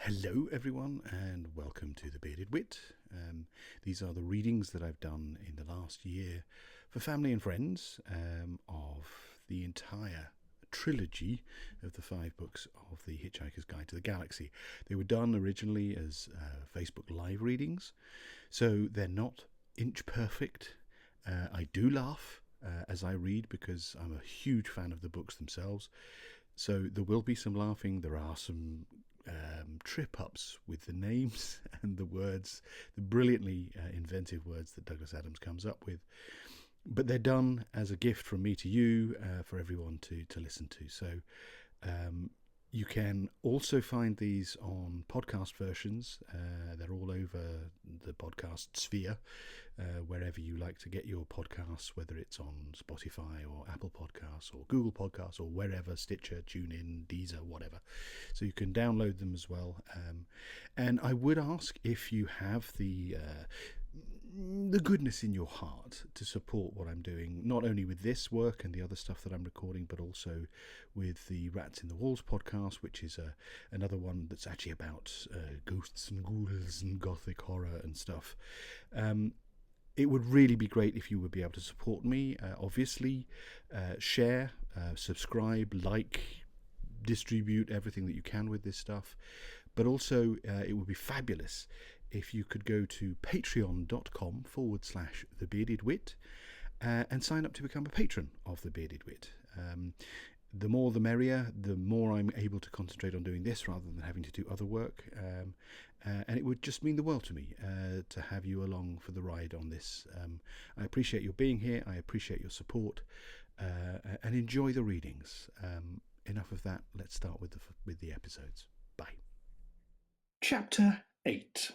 Hello, everyone, and welcome to the Bearded Wit. These are the readings that I've done in the last year for family and friends of the entire trilogy of the 5 books of the Hitchhiker's Guide to the Galaxy. They were done originally as Facebook Live readings, so they're not inch perfect. I do laugh as I read because I'm a huge fan of the books themselves. So there will be some laughing. There are some trip ups with the names and the words, the brilliantly inventive words that Douglas Adams comes up with. But they're done as a gift from me to you for everyone to listen to. So you can also find these on podcast versions. They're all over the podcast sphere, wherever you like to get your podcasts, whether it's on Spotify or Apple Podcasts or Google Podcasts or wherever, Stitcher, TuneIn, Deezer, whatever. So you can download them as well. And I would ask if you have the goodness in your heart to support what I'm doing, not only with this work and the other stuff that I'm recording, but also with the Rats in the Walls podcast, which is another one that's actually about ghosts and ghouls and gothic horror and stuff. It would really be great if you would be able to support me. Obviously, share, subscribe, like, distribute everything that you can with this stuff. But also, it would be fabulous if you could go to patreon.com/thebeardedwit and sign up to become a patron of The Bearded Wit. The more the merrier, the more I'm able to concentrate on doing this rather than having to do other work. And it would just mean the world to me to have you along for the ride on this. I appreciate your being here. I appreciate your support and enjoy the readings. Enough of that. Let's start with the episodes. Bye. Chapter 8.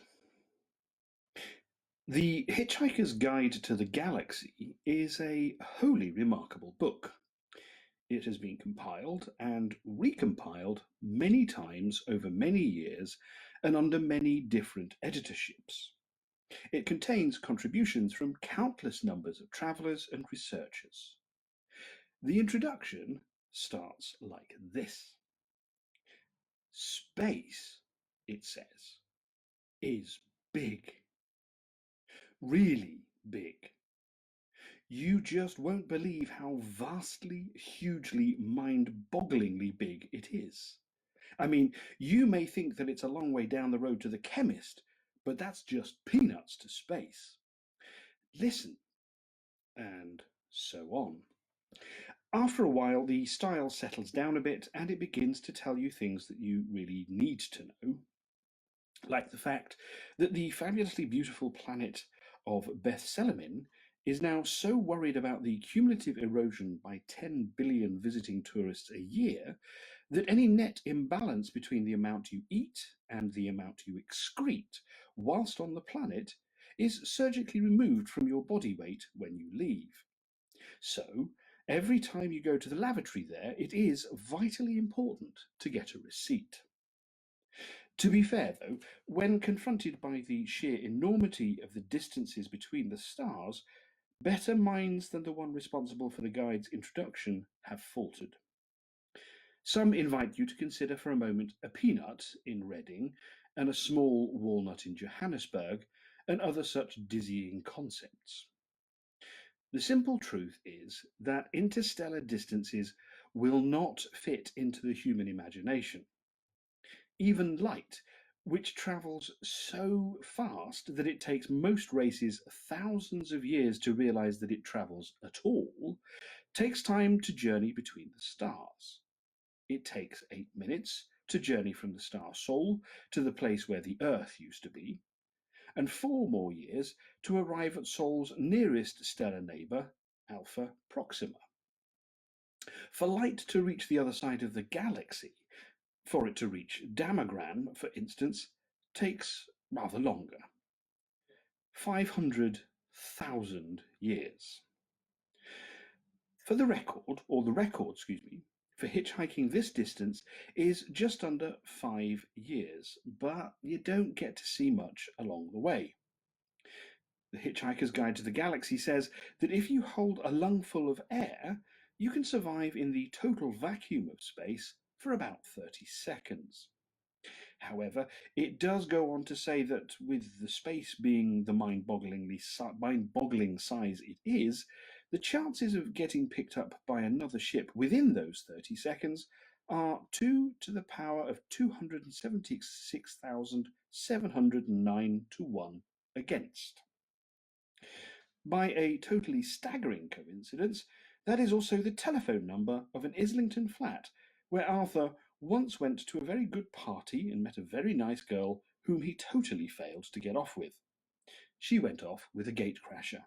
The Hitchhiker's Guide to the Galaxy is a wholly remarkable book. It has been compiled and recompiled many times over many years and under many different editorships. It contains contributions from countless numbers of travellers and researchers. The introduction starts like this. Space, it says, is big. Really big. You just won't believe how vastly, hugely, mind-bogglingly big it is. I mean, you may think that it's a long way down the road to the chemist, but that's just peanuts to space. Listen, and so on. After a while, the style settles down a bit and it begins to tell you things that you really need to know, like the fact that the fabulously beautiful planet of Beth-Selemin is now so worried about the cumulative erosion by 10 billion visiting tourists a year that any net imbalance between the amount you eat and the amount you excrete whilst on the planet is surgically removed from your body weight when you leave. So, every time you go to the lavatory there, it is vitally important to get a receipt. To be fair, though, when confronted by the sheer enormity of the distances between the stars, better minds than the one responsible for the guide's introduction have faltered. Some invite you to consider for a moment a peanut in Reading and a small walnut in Johannesburg, and other such dizzying concepts. The simple truth is that interstellar distances will not fit into the human imagination. Even light, which travels so fast that it takes most races thousands of years to realize that it travels at all, takes time to journey between the stars. It takes 8 minutes to journey from the star Sol to the place where the Earth used to be, and 4 more years to arrive at Sol's nearest stellar neighbour, Alpha Proxima. For light to reach the other side of the galaxy, for it to reach Damagran, for instance, takes rather longer. 500,000 years. For the record, for hitchhiking this distance is just under 5 years, but you don't get to see much along the way. The Hitchhiker's Guide to the Galaxy says that if you hold a lungful of air, you can survive in the total vacuum of space for about 30 seconds. However, it does go on to say that with the space being the mind-boggling size it is, the chances of getting picked up by another ship within those 30 seconds are 2 to the power of 276,709 to 1 against. By a totally staggering coincidence, that is also the telephone number of an Islington flat where Arthur once went to a very good party and met a very nice girl whom he totally failed to get off with. She went off with a gatecrasher.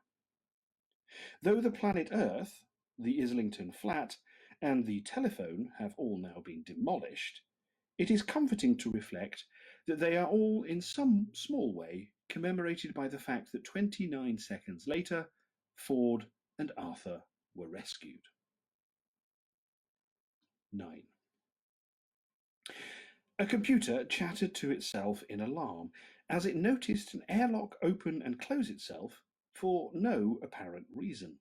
Though the planet Earth, the Islington flat, and the telephone have all now been demolished, it is comforting to reflect that they are all in some small way commemorated by the fact that 29 seconds later, Ford and Arthur were rescued. 9. A computer chattered to itself in alarm as it noticed an airlock open and close itself for no apparent reason.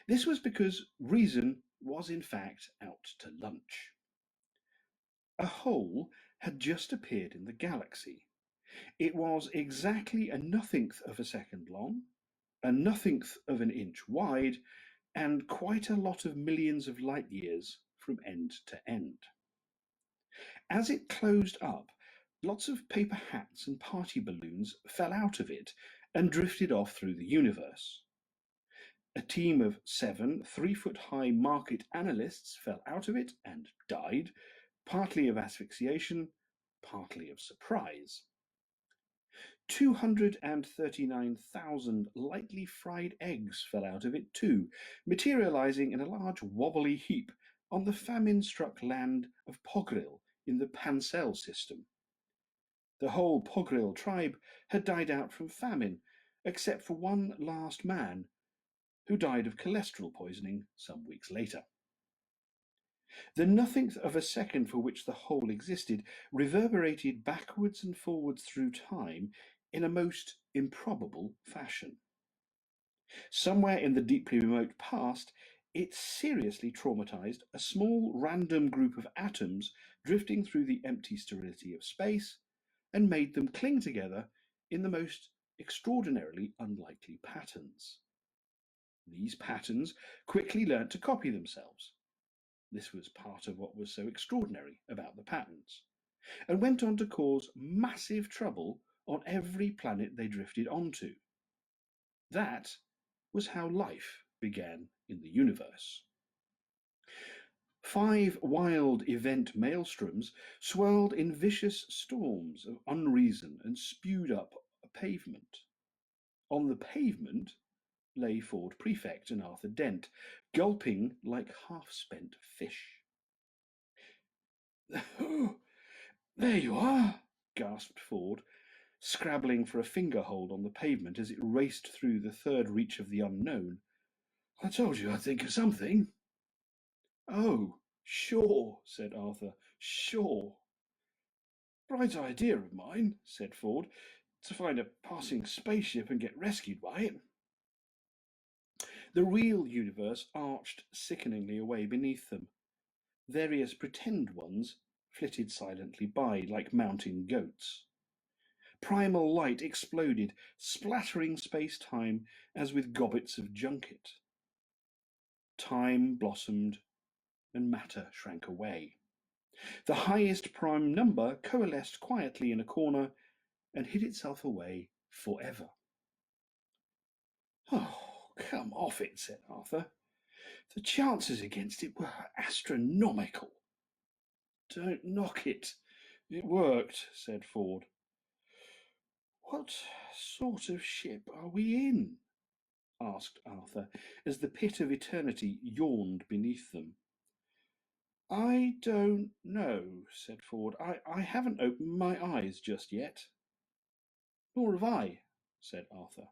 This was because reason was in fact out to lunch. A hole had just appeared in the galaxy. It was exactly a nothingth of a second long, a nothingth of an inch wide, and quite a lot of millions of light years from end to end. As it closed up, lots of paper hats and party balloons fell out of it and drifted off through the universe. A team of 7 3-foot-high market analysts fell out of it and died, partly of asphyxiation, partly of surprise. 239,000 lightly fried eggs fell out of it too, materializing in a large wobbly heap on the famine-struck land of Pogril in the Pansel system. The whole Pogril tribe had died out from famine, except for one last man, who died of cholesterol poisoning some weeks later. The nothingth of a second for which the whole existed reverberated backwards and forwards through time in a most improbable fashion. Somewhere in the deeply remote past, it seriously traumatized a small random group of atoms drifting through the empty sterility of space and made them cling together in the most extraordinarily unlikely patterns. These patterns quickly learnt to copy themselves. This was part of what was so extraordinary about the patterns, and went on to cause massive trouble on every planet they drifted onto. That was how life began in the universe. 5 wild event maelstroms swirled in vicious storms of unreason and spewed up a pavement. On the pavement lay Ford Prefect and Arthur Dent, gulping like half-spent fish. "There you are," gasped Ford, scrabbling for a finger-hold on the pavement as it raced through the third reach of the unknown. "I told you I'd think of something." "Oh, sure," said Arthur, "sure." "Bright idea of mine," said Ford, "to find a passing spaceship and get rescued by it." The real universe arched sickeningly away beneath them. Various pretend ones flitted silently by, like mountain goats. Primal light exploded, splattering space-time as with gobbets of junket. Time blossomed, and matter shrank away. The highest prime number coalesced quietly in a corner and hid itself away forever. "Oh, come off it," said Arthur. "The chances against it were astronomical." "Don't knock it. It worked," said Ford. "What sort of ship are we in?" asked Arthur, as the pit of eternity yawned beneath them. "I don't know," said Ford. I haven't opened my eyes just yet." "Nor have I," said Arthur.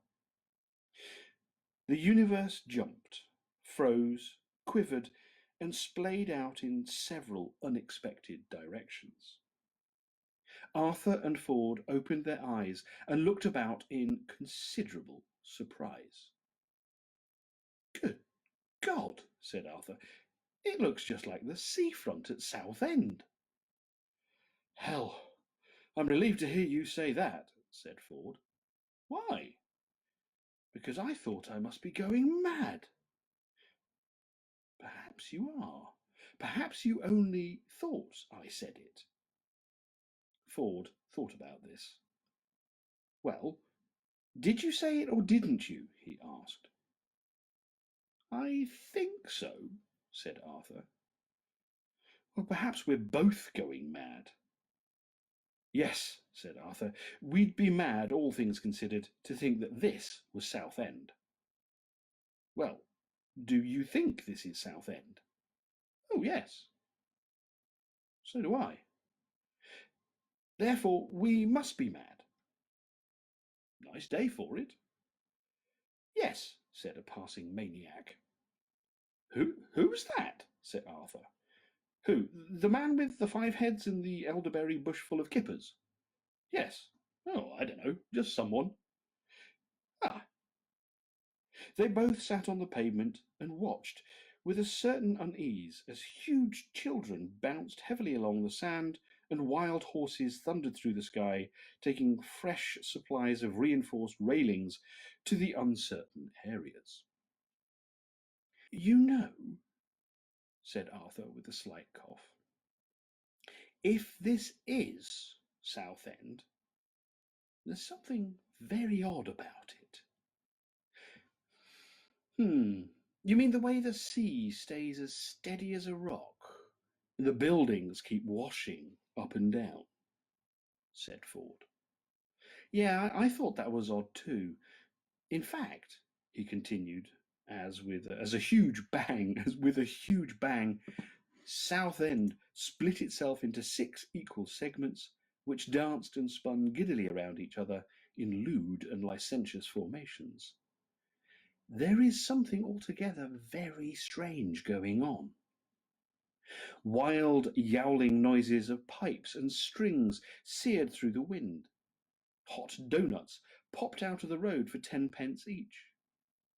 The universe jumped, froze, quivered, and splayed out in several unexpected directions. Arthur and Ford opened their eyes and looked about in considerable surprise. "Good God," said Arthur, "it looks just like the seafront at Southend." "Hell, I'm relieved to hear you say that, said Ford. Why? Because I thought I must be going mad. Perhaps you are. Perhaps you only thought I said it. Ford thought about this. Well, did you say it or didn't you? He asked. I think so, said Arthur. Well, perhaps we're both going mad. Yes, said Arthur, we'd be mad, all things considered, to think that this was Southend. Well, do you think this is Southend? Oh, yes. So do I. Therefore, we must be mad. Nice day for it. Yes, said a passing maniac. Who's that? Said Arthur. Who? The man with the 5 heads and the elderberry bush full of kippers? Yes. Oh, I don't know, just someone. Ah. They both sat on the pavement and watched with a certain unease as huge children bounced heavily along the sand and wild horses thundered through the sky, taking fresh supplies of reinforced railings to the uncertain areas. You know, said Arthur with a slight cough, if this is Southend, there's something very odd about it. You mean the way the sea stays as steady as a rock? The buildings keep washing up and down, said Ford. Yeah, I thought that was odd too. In fact, he continued, as a huge bang, as with a huge bang, Southend split itself into 6 equal segments, which danced and spun giddily around each other in lewd and licentious formations. There is something altogether very strange going on. Wild yowling noises of pipes and strings seared through the wind. Hot doughnuts popped out of the road for 10 pence each.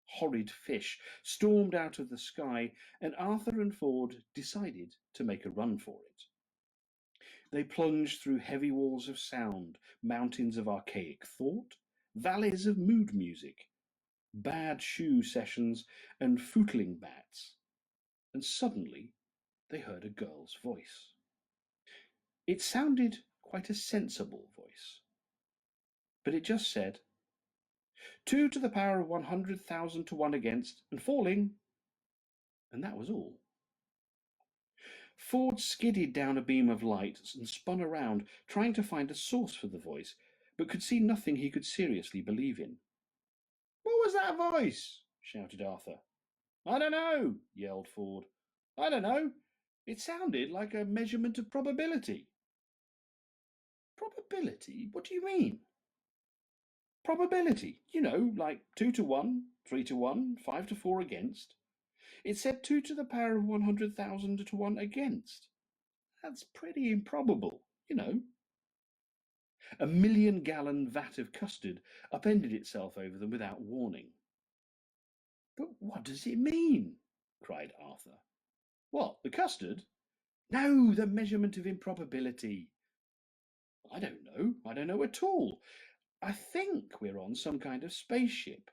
Horrid fish stormed out of the sky, and Arthur and Ford decided to make a run for it. They plunged through heavy walls of sound, mountains of archaic thought, valleys of mood music, bad shoe sessions, and footling bats, and suddenly they heard a girl's voice. It sounded quite a sensible voice, but it just said, 2 to the power of 100,000 to 1 against, and falling, and that was all. Ford skidded down a beam of light and spun around, trying to find a source for the voice, but could see nothing he could seriously believe in. What was that voice? Shouted Arthur. I don't know, yelled Ford. I don't know. It sounded like a measurement of probability. Probability? What do you mean? Probability. You know, like 2 to 1, 3 to 1, 5 to 4 against. It said 2 to the power of 100,000 to 1 against. That's pretty improbable, you know. A 1,000,000-gallon vat of custard upended itself over them without warning. But what does it mean? Cried Arthur. What, the custard? No, the measurement of improbability. I don't know. I don't know at all. I think we're on some kind of spaceship.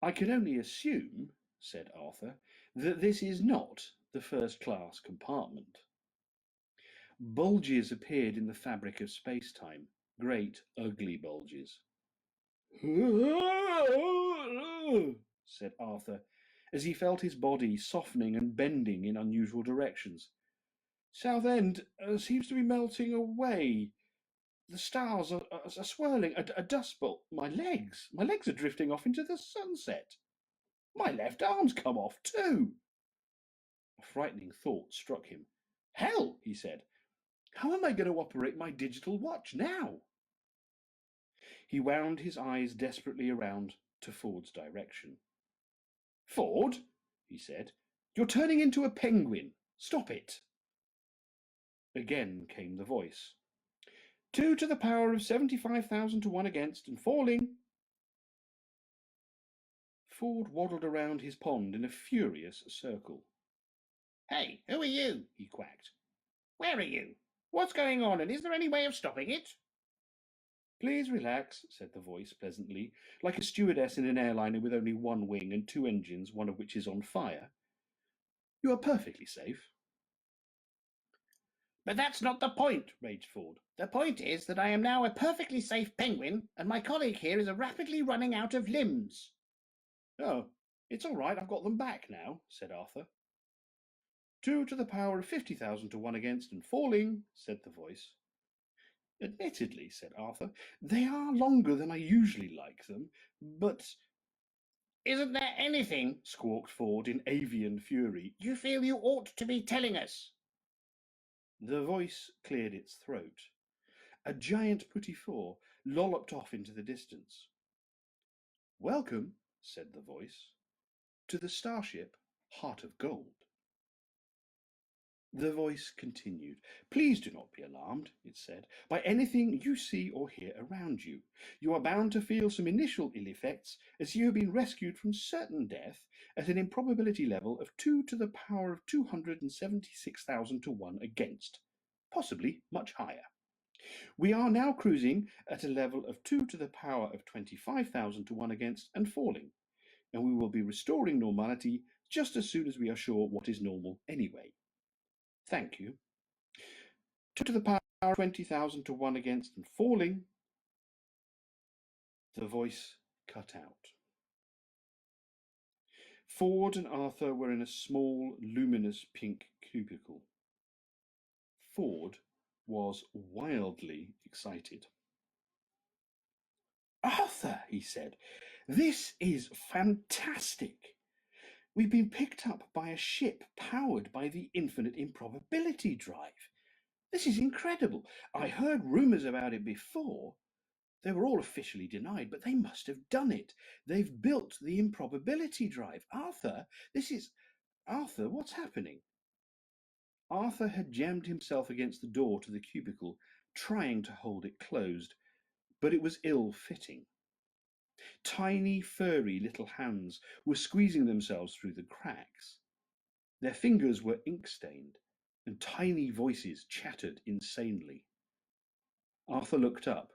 I can only assume, said Arthur, that this is not the first-class compartment. Bulges appeared in the fabric of space-time, great, ugly bulges. said Arthur, as he felt his body softening and bending in unusual directions. Southend seems to be melting away. The stars are swirling. A dust bolt. My legs are drifting off into the sunset. My left arm's come off too. A frightening thought struck him. Hell, he said. How am I going to operate my digital watch now? He wound his eyes desperately around to Ford's direction. Ford, he said, you're turning into a penguin. Stop it. Again came the voice. 2 to the power of 75,000 to 1 against, and falling. Ford waddled around his pond in a furious circle. Hey, who are you? He quacked. Where are you? What's going on, and is there any way of stopping it? Please relax, said the voice pleasantly, like a stewardess in an airliner with only one wing and two engines, one of which is on fire. You are perfectly safe. But that's not the point, raged Ford. The point is that I am now a perfectly safe penguin, and my colleague here is rapidly running out of limbs. Oh, it's all right, I've got them back now, said Arthur. 2 to the power of 50,000 to 1 against and falling, said the voice. Admittedly, said Arthur, they are longer than I usually like them, but... Isn't there anything, squawked Ford in avian fury, you feel you ought to be telling us? The voice cleared its throat. A giant petit four lolloped off into the distance. Welcome, said the voice, to the starship Heart of Gold. The voice continued. Please do not be alarmed, it said, by anything you see or hear around you. You are bound to feel some initial ill effects as you have been rescued from certain death at an improbability level of 2 to the power of 276,000 to 1 against, possibly much higher. We are now cruising at a level of 2 to the power of 25,000 to 1 against and falling, and we will be restoring normality just as soon as we are sure what is normal anyway. Thank you. 2 to the power of 20,000 to 1 against and falling. The voice cut out. Ford and Arthur were in a small, luminous pink cubicle. Ford was wildly excited. Arthur, he said, this is fantastic. We've been picked up by a ship powered by the infinite improbability drive. This is incredible. I heard rumours about it before. They were all officially denied, but they must have done it. They've built the improbability drive. Arthur, Arthur, what's happening? Arthur had jammed himself against the door to the cubicle, trying to hold it closed, but it was ill-fitting. Tiny, furry little hands were squeezing themselves through the cracks. Their fingers were ink-stained, and tiny voices chattered insanely. Arthur looked up.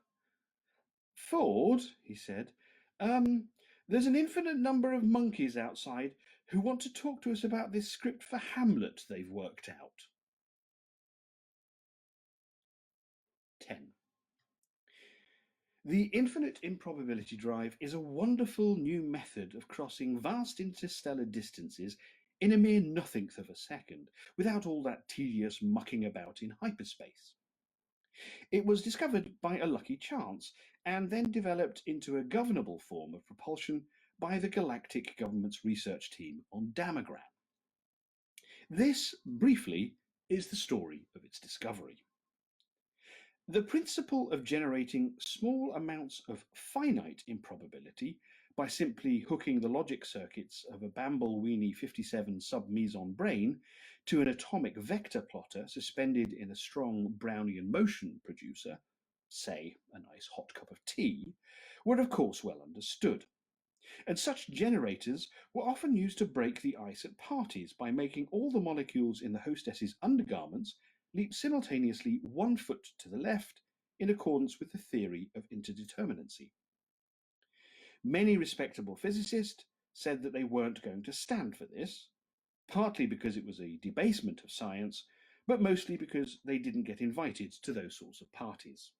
Ford, he said, there's an infinite number of monkeys outside who want to talk to us about this script for Hamlet they've worked out. 10. The infinite improbability drive is a wonderful new method of crossing vast interstellar distances in a mere nothingth of a second, without all that tedious mucking about in hyperspace. It was discovered by a lucky chance, and then developed into a governable form of propulsion by the Galactic Government's research team on Damagram. This, briefly, is the story of its discovery. The principle of generating small amounts of finite improbability by simply hooking the logic circuits of a Bamble-Weenie 57 sub-meson brain to an atomic vector plotter suspended in a strong Brownian motion producer, say a nice hot cup of tea, were of course well understood. And such generators were often used to break the ice at parties by making all the molecules in the hostess's undergarments leap simultaneously 1 foot to the left in accordance with the theory of interdeterminacy. Many respectable physicists said that they weren't going to stand for this, partly because it was a debasement of science, but mostly because they didn't get invited to those sorts of parties.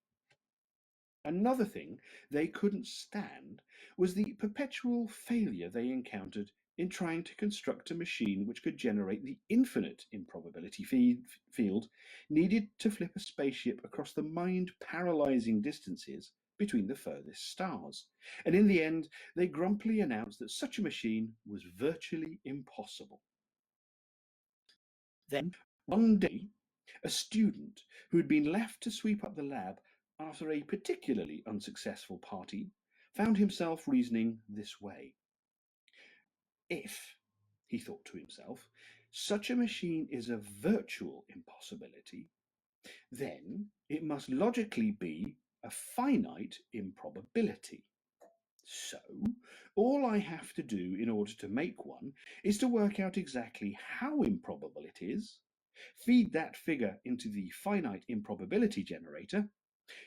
Another thing they couldn't stand was the perpetual failure they encountered in trying to construct a machine which could generate the infinite improbability field needed to flip a spaceship across the mind-paralyzing distances between the furthest stars. And in the end, they grumpily announced that such a machine was virtually impossible. Then, one day, a student who had been left to sweep up the lab after a particularly unsuccessful party found himself reasoning this way. If, he thought to himself, such a machine is a virtual impossibility, then it must logically be a finite improbability. So, all I have to do in order to make one is to work out exactly how improbable it is, feed that figure into the finite improbability generator,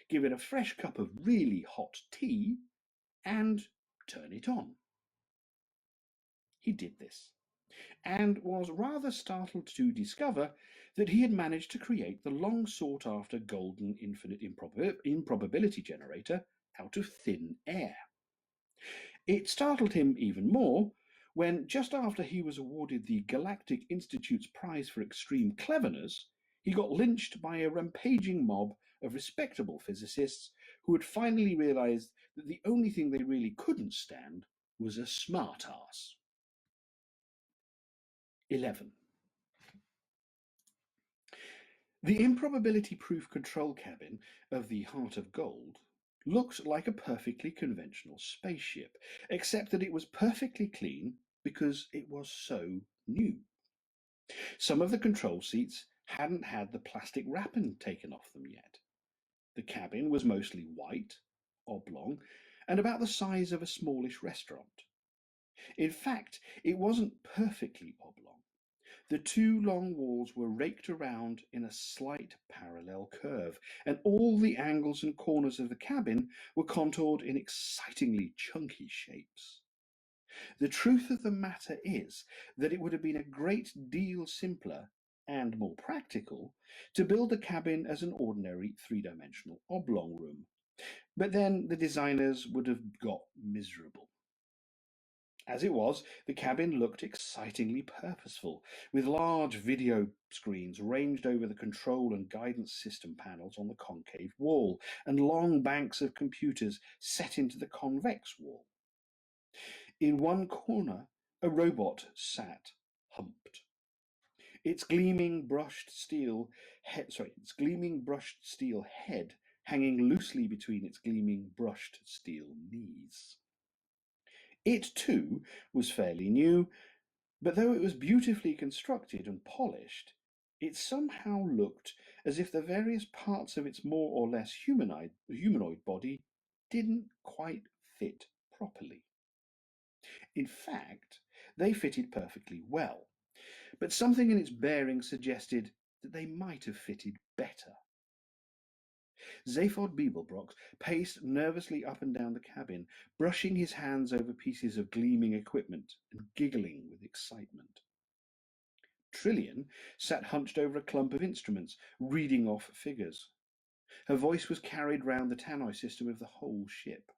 give it a fresh cup of really hot tea, and turn it on. He did this, and was rather startled to discover that he had managed to create the long sought after golden infinite improbability generator out of thin air. It startled him even more when, just after he was awarded the Galactic Institute's Prize for Extreme Cleverness, he got lynched by a rampaging mob of respectable physicists who had finally realized that the only thing they really couldn't stand was a smartass. 11. The improbability-proof control cabin of the Heart of Gold looked like a perfectly conventional spaceship, except that it was perfectly clean because it was so new. Some of the control seats hadn't had the plastic wrapping taken off them yet. The cabin was mostly white, oblong, and about the size of a smallish restaurant. In fact, it wasn't perfectly oblong. The two long walls were raked around in a slight parallel curve, and all the angles and corners of the cabin were contoured in excitingly chunky shapes. The truth of the matter is that it would have been a great deal simpler and more practical to build the cabin as an ordinary three-dimensional oblong room, but then the designers would have got miserable. As it was, the cabin looked excitingly purposeful, with large video screens ranged over the control and guidance system panels on the concave wall, and long banks of computers set into the convex wall. In one corner, a robot sat humped. Its gleaming brushed steel head hanging loosely between its gleaming brushed steel knees. It, too, was fairly new, but though it was beautifully constructed and polished, it somehow looked as if the various parts of its more or less humanoid body didn't quite fit properly. In fact, they fitted perfectly well, but something in its bearing suggested that they might have fitted better. Zaphod Beeblebrox paced nervously up and down the cabin, brushing his hands over pieces of gleaming equipment and giggling with excitement. Trillian sat hunched over a clump of instruments, reading off figures. Her voice was carried round the tannoy system of the whole ship.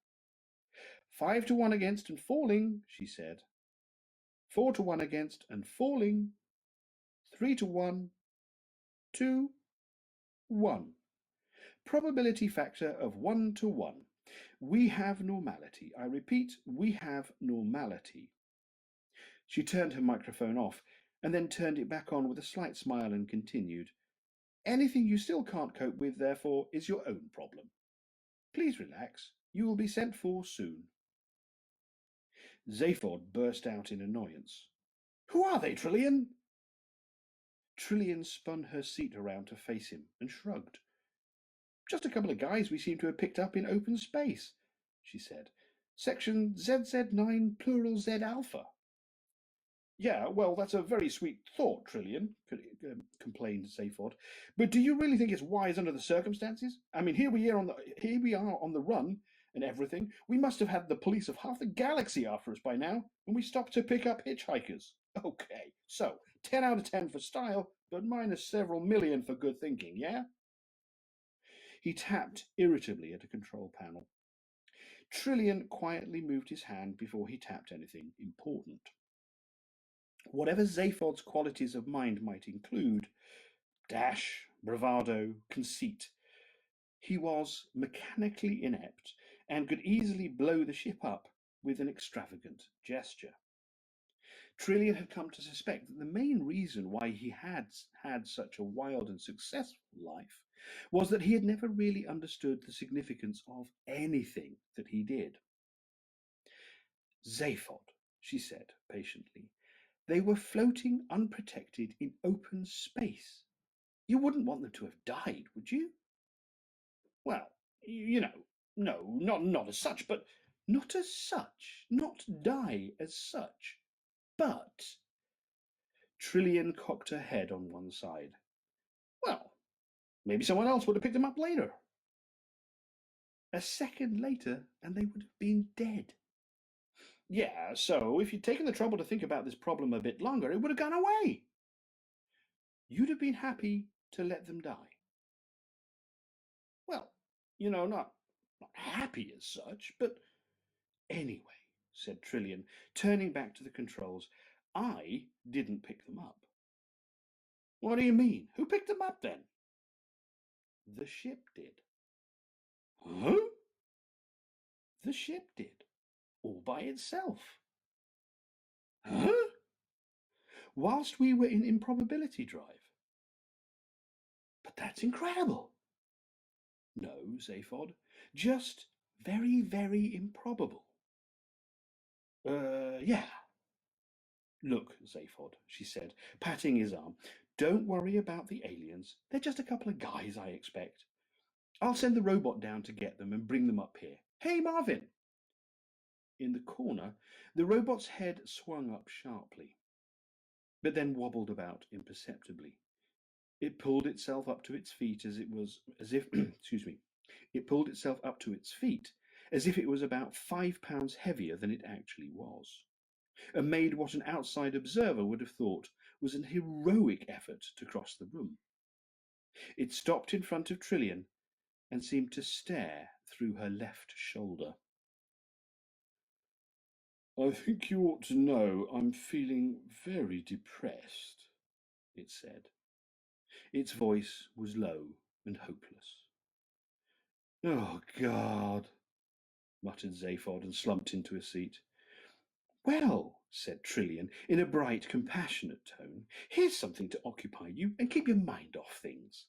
5 to 1 against and falling, she said. 4 to 1 against and falling. 3 to 1. 2, 1. Probability factor of 1 to 1. We have normality. I repeat, we have normality. She turned her microphone off and then turned it back on with a slight smile and continued. Anything you still can't cope with, therefore, is your own problem. Please relax. You will be sent for soon. Zaphod burst out in annoyance. Who are they, Trillian? Trillian spun her seat around to face him and shrugged. Just a couple of guys we seem to have picked up in open space, she said. Section ZZ9 plural Z alpha. Yeah, well, that's a very sweet thought, Trillian, complained Zaphod. But do you really think it's wise under the circumstances? I mean, here we are on the run and everything. We must have had the police of half the galaxy after us by now, and we stopped to pick up hitchhikers. Okay, so 10 out of 10 for style, but minus several million for good thinking, yeah? He tapped irritably at a control panel. Trillian quietly moved his hand before he tapped anything important. Whatever Zaphod's qualities of mind might include, dash, bravado, conceit, he was mechanically inept and could easily blow the ship up with an extravagant gesture. Trillian had come to suspect that the main reason why he had had such a wild and successful life was that he had never really understood the significance of anything that he did. Zaphod, she said patiently, they were floating unprotected in open space. You wouldn't want them to have died, would you? Well, no, not as such, but not as such, not die as such, but... Trillian cocked her head on one side. Well, maybe someone else would have picked them up later. A second later, and they would have been dead. Yeah, so if you'd taken the trouble to think about this problem a bit longer, it would have gone away. You'd have been happy to let them die. Well, not happy as such, but anyway, said Trillian, turning back to the controls, I didn't pick them up. What do you mean? Who picked them up then? The ship did. Huh? The ship did, all by itself. Huh? Whilst we were in improbability drive. But that's incredible. No, Zaphod, just very, very improbable. Yeah. Look, Zaphod, she said, patting his arm, don't worry about the aliens. They're just a couple of guys, I expect. I'll send the robot down to get them and bring them up here. Hey, Marvin! In the corner, the robot's head swung up sharply, but then wobbled about imperceptibly. It pulled itself up to its feet as if, excuse me, it pulled itself up to its feet as if it was about 5 pounds heavier than it actually was, and made what an outside observer would have thought was an heroic effort to cross the room. It stopped in front of Trillian and seemed to stare through her left shoulder. I think you ought to know I'm feeling very depressed, it said. Its voice was low and hopeless. Oh, God, muttered Zaphod and slumped into a seat. Well, said Trillian in a bright, compassionate tone, here's something to occupy you and keep your mind off things.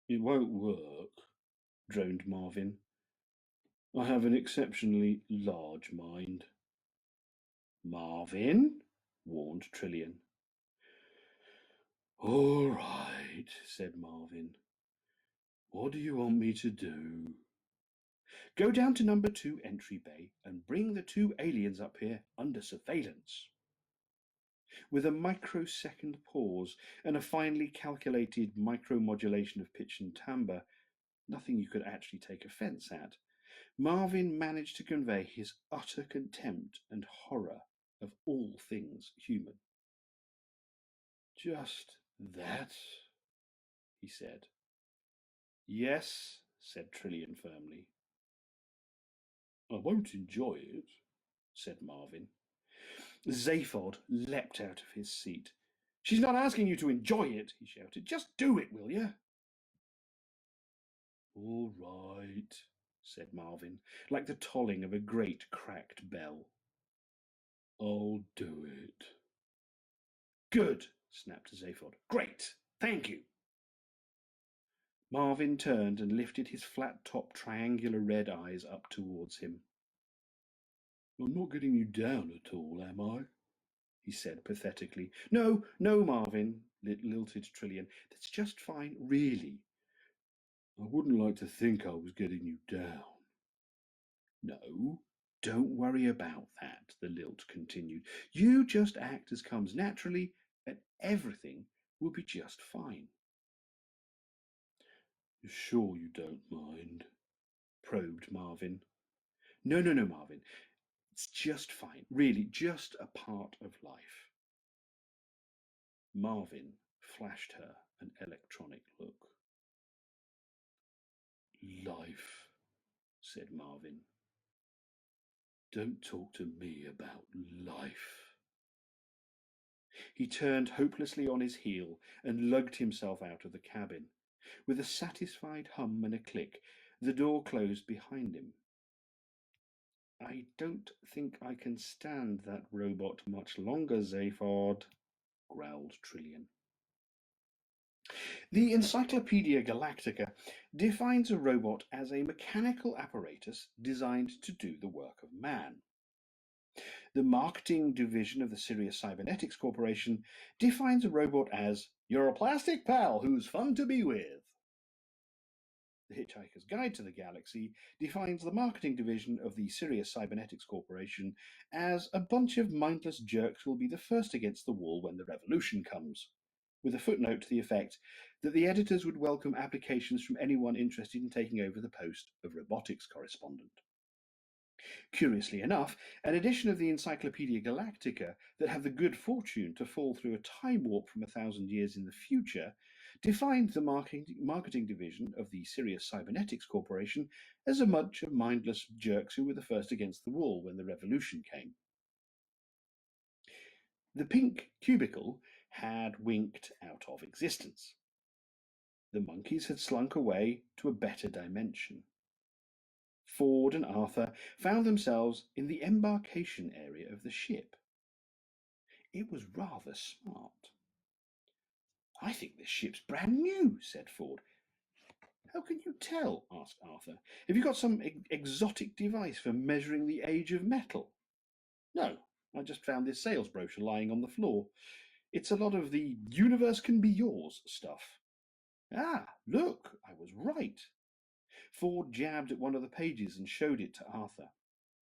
It won't work, droned Marvin. I have an exceptionally large mind. Marvin, warned Trillian. All right, said Marvin. What do you want me to do? Go down to number 2 entry bay and bring the 2 aliens up here under surveillance. With a microsecond pause and a finely calculated micromodulation of pitch and timbre, nothing you could actually take offence at, Marvin managed to convey his utter contempt and horror of all things human. Just that, he said. Yes, said Trillian firmly. I won't enjoy it, said Marvin. Zaphod leapt out of his seat. She's not asking you to enjoy it, he shouted. Just do it, will you? All right, said Marvin, like the tolling of a great cracked bell. I'll do it. Good, snapped Zaphod. Great, thank you. Marvin turned and lifted his flat-topped triangular red eyes up towards him. I'm not getting you down at all, am I? He said pathetically. No, no, Marvin, lilted Trillian. That's just fine, really. I wouldn't like to think I was getting you down. No, don't worry about that, the lilt continued. You just act as comes naturally, and everything will be just fine. You're sure you don't mind? Probed Marvin. No, Marvin. It's just fine. Really, just a part of life. Marvin flashed her an electronic look. Life, said Marvin. Don't talk to me about life. He turned hopelessly on his heel and lugged himself out of the cabin. With a satisfied hum and a click, the door closed behind him. I don't think I can stand that robot much longer, Zaphod, growled Trillian. The Encyclopedia Galactica defines a robot as a mechanical apparatus designed to do the work of man. The marketing division of the Sirius Cybernetics Corporation defines a robot as "you're a plastic pal who's fun to be with." The Hitchhiker's Guide to the Galaxy defines the marketing division of the Sirius Cybernetics Corporation as "a bunch of mindless jerks will be the first against the wall when the revolution comes," with a footnote to the effect that the editors would welcome applications from anyone interested in taking over the post of robotics correspondent. Curiously enough, an edition of the Encyclopaedia Galactica that had the good fortune to fall through a time warp from 1,000 years in the future defined the marketing division of the Sirius Cybernetics Corporation as a bunch of mindless jerks who were the first against the wall when the revolution came. The pink cubicle had winked out of existence. The monkeys had slunk away to a better dimension. Ford and Arthur found themselves in the embarkation area of the ship. It was rather smart. "I think this ship's brand new," said Ford. "How can you tell?" asked Arthur. "Have you got some exotic device for measuring the age of metal?" "No, I just found this sales brochure lying on the floor. It's a lot of the universe can be yours stuff." "Ah, look, I was right." Ford jabbed at one of the pages and showed it to Arthur.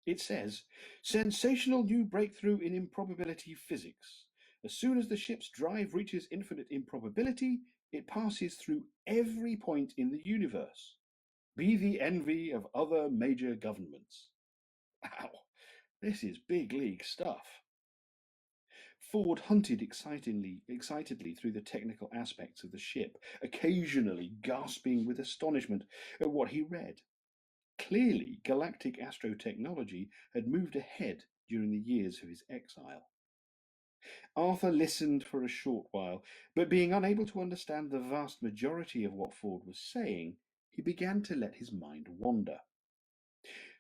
It says, "Sensational new breakthrough in improbability physics. As soon as the ship's drive reaches infinite improbability, it passes through every point in the universe. Be the envy of other major governments." Wow, this is big league stuff. Ford hunted excitedly through the technical aspects of the ship, occasionally gasping with astonishment at what he read. Clearly, galactic astrotechnology had moved ahead during the years of his exile. Arthur listened for a short while, but being unable to understand the vast majority of what Ford was saying, he began to let his mind wander.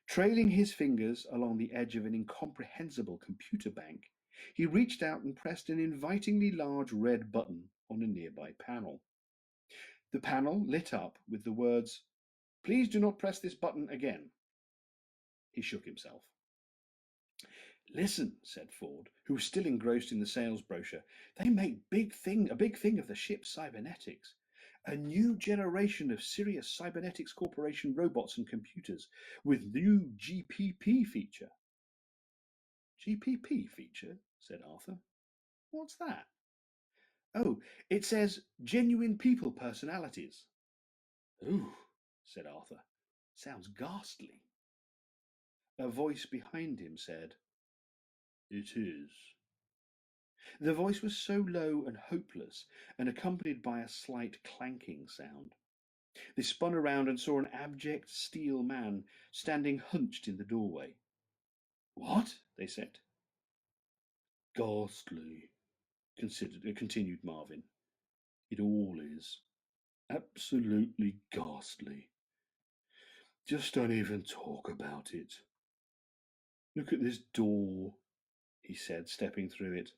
Trailing his fingers along the edge of an incomprehensible computer bank, he reached out and pressed an invitingly large red button on a nearby panel. The panel lit up with the words, "Please do not press this button again." He shook himself. "Listen," said Ford, who was still engrossed in the sales brochure. "They make a big thing of the ship's cybernetics. A new generation of Sirius Cybernetics Corporation robots and computers with new GPP feature." "GPP feature?" said Arthur. "What's that?" "Oh, it says genuine people personalities." "Ooh," said Arthur. "Sounds ghastly." A voice behind him said, "It is." The voice was so low and hopeless and accompanied by a slight clanking sound. They spun around and saw an abject steel man standing hunched in the doorway. "What?" they said. "Ghastly," continued Marvin. "It all is. Absolutely ghastly. Just don't even talk about it. Look at this door," he said, stepping through it.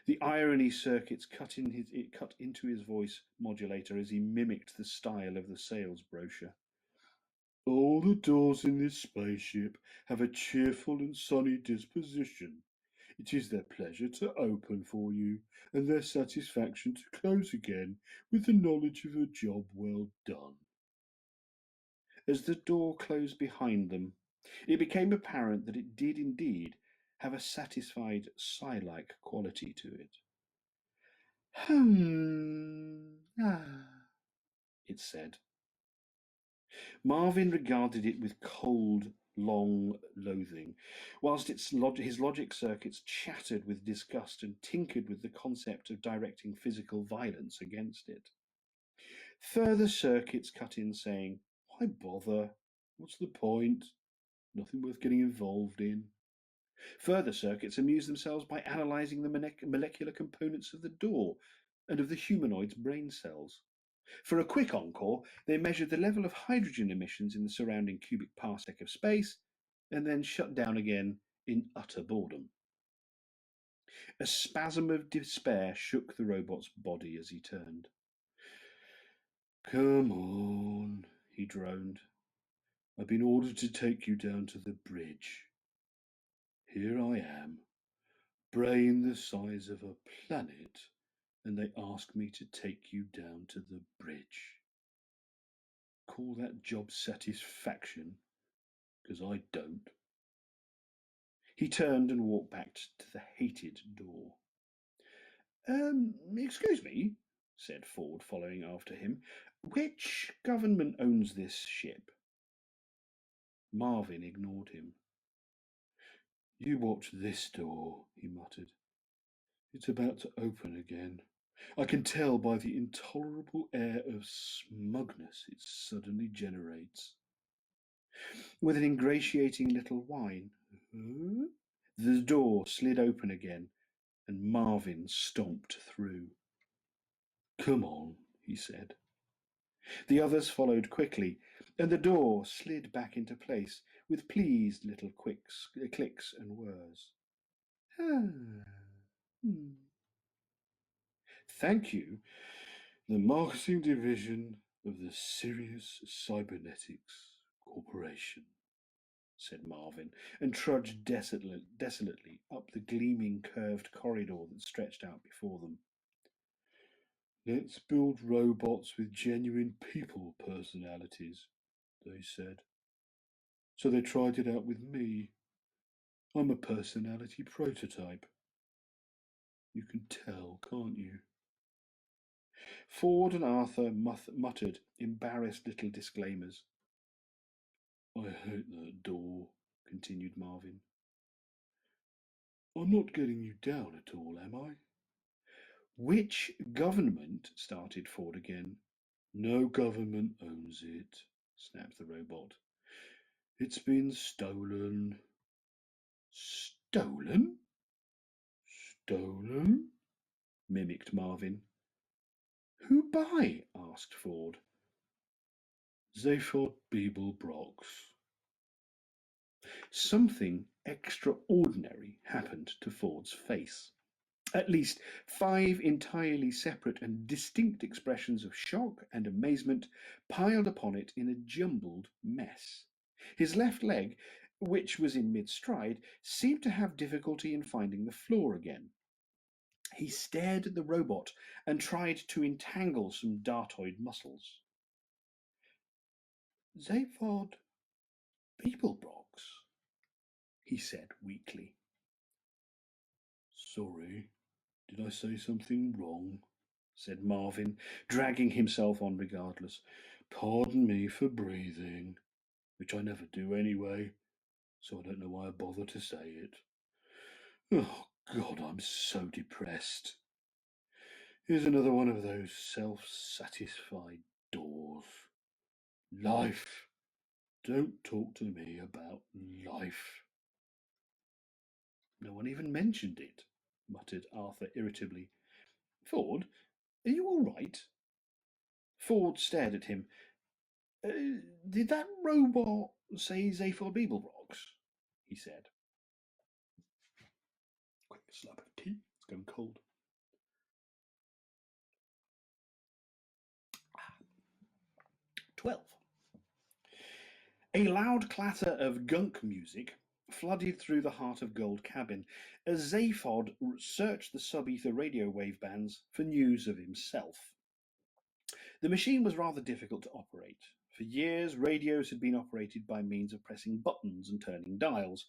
The irony circuits cut into his voice modulator as he mimicked the style of the sales brochure. "All the doors in this spaceship have a cheerful and sunny disposition. It is their pleasure to open for you, and their satisfaction to close again with the knowledge of a job well done." As the door closed behind them, it became apparent that it did indeed have a satisfied sigh-like quality to it. It said. Marvin regarded it with cold, long loathing, whilst his logic circuits chattered with disgust and tinkered with the concept of directing physical violence against it. Further circuits cut in, saying, "Why bother? What's the point? Nothing worth getting involved in." Further circuits amused themselves by analysing the molecular components of the door and of the humanoid's brain cells. For a quick encore, they measured the level of hydrogen emissions in the surrounding cubic parsec of space, and then shut down again in utter boredom. A spasm of despair shook the robot's body as he turned. "Come on," he droned. "I've been ordered to take you down to the bridge. Here I am, brain the size of a planet, and they ask me to take you down to the bridge. Call that job satisfaction? Because I don't." He turned and walked back to the hated door. Excuse me, said Ford, following after him. Which government owns this ship? Marvin ignored him. You watch this door, he muttered. It's about to open again. I can tell by the intolerable air of smugness it suddenly generates. With an ingratiating little whine, the door slid open again, and Marvin stomped through. Come on, he said. The others followed quickly, and the door slid back into place with pleased little clicks and whirs. Thank you, the marketing division of the Sirius Cybernetics Corporation, said Marvin, and trudged desolately up the gleaming curved corridor that stretched out before them. Let's build robots with genuine people personalities, they said. So they tried it out with me. I'm a personality prototype. You can tell, can't you? Ford and Arthur muttered embarrassed little disclaimers. I hate that door, continued Marvin. I'm not getting you down at all, am I? Which government? Started Ford again. No government owns it, snapped the robot. It's been stolen. Stolen? Stolen? Mimicked Marvin. Who by? Asked Ford. Zaphod Beeblebrox. Something extraordinary happened to Ford's face. At least 5 entirely separate and distinct expressions of shock and amazement piled upon it in a jumbled mess. His left leg, which was in mid-stride, seemed to have difficulty in finding the floor again. He stared at the robot and tried to entangle some dartoid muscles. Zaphod Beeblebrox, he said weakly. Sorry, did I say something wrong? Said Marvin, dragging himself on regardless. Pardon me for breathing, which I never do anyway, so I don't know why I bother to say it. Oh, God, I'm so depressed. Here's another one of those self-satisfied doors. Life. Don't talk to me about life. No one even mentioned it, muttered Arthur irritably. Ford, are you all right? Ford stared at him. Did that robot say Zaphod Beeblebrox? He said. Quick slap of tea. It's going cold. 12. A loud clatter of gunk music flooded through the heart of Gold Cabin as Zaphod searched the sub-ether radio wave bands for news of himself. The machine was rather difficult to operate. For years, radios had been operated by means of pressing buttons and turning dials.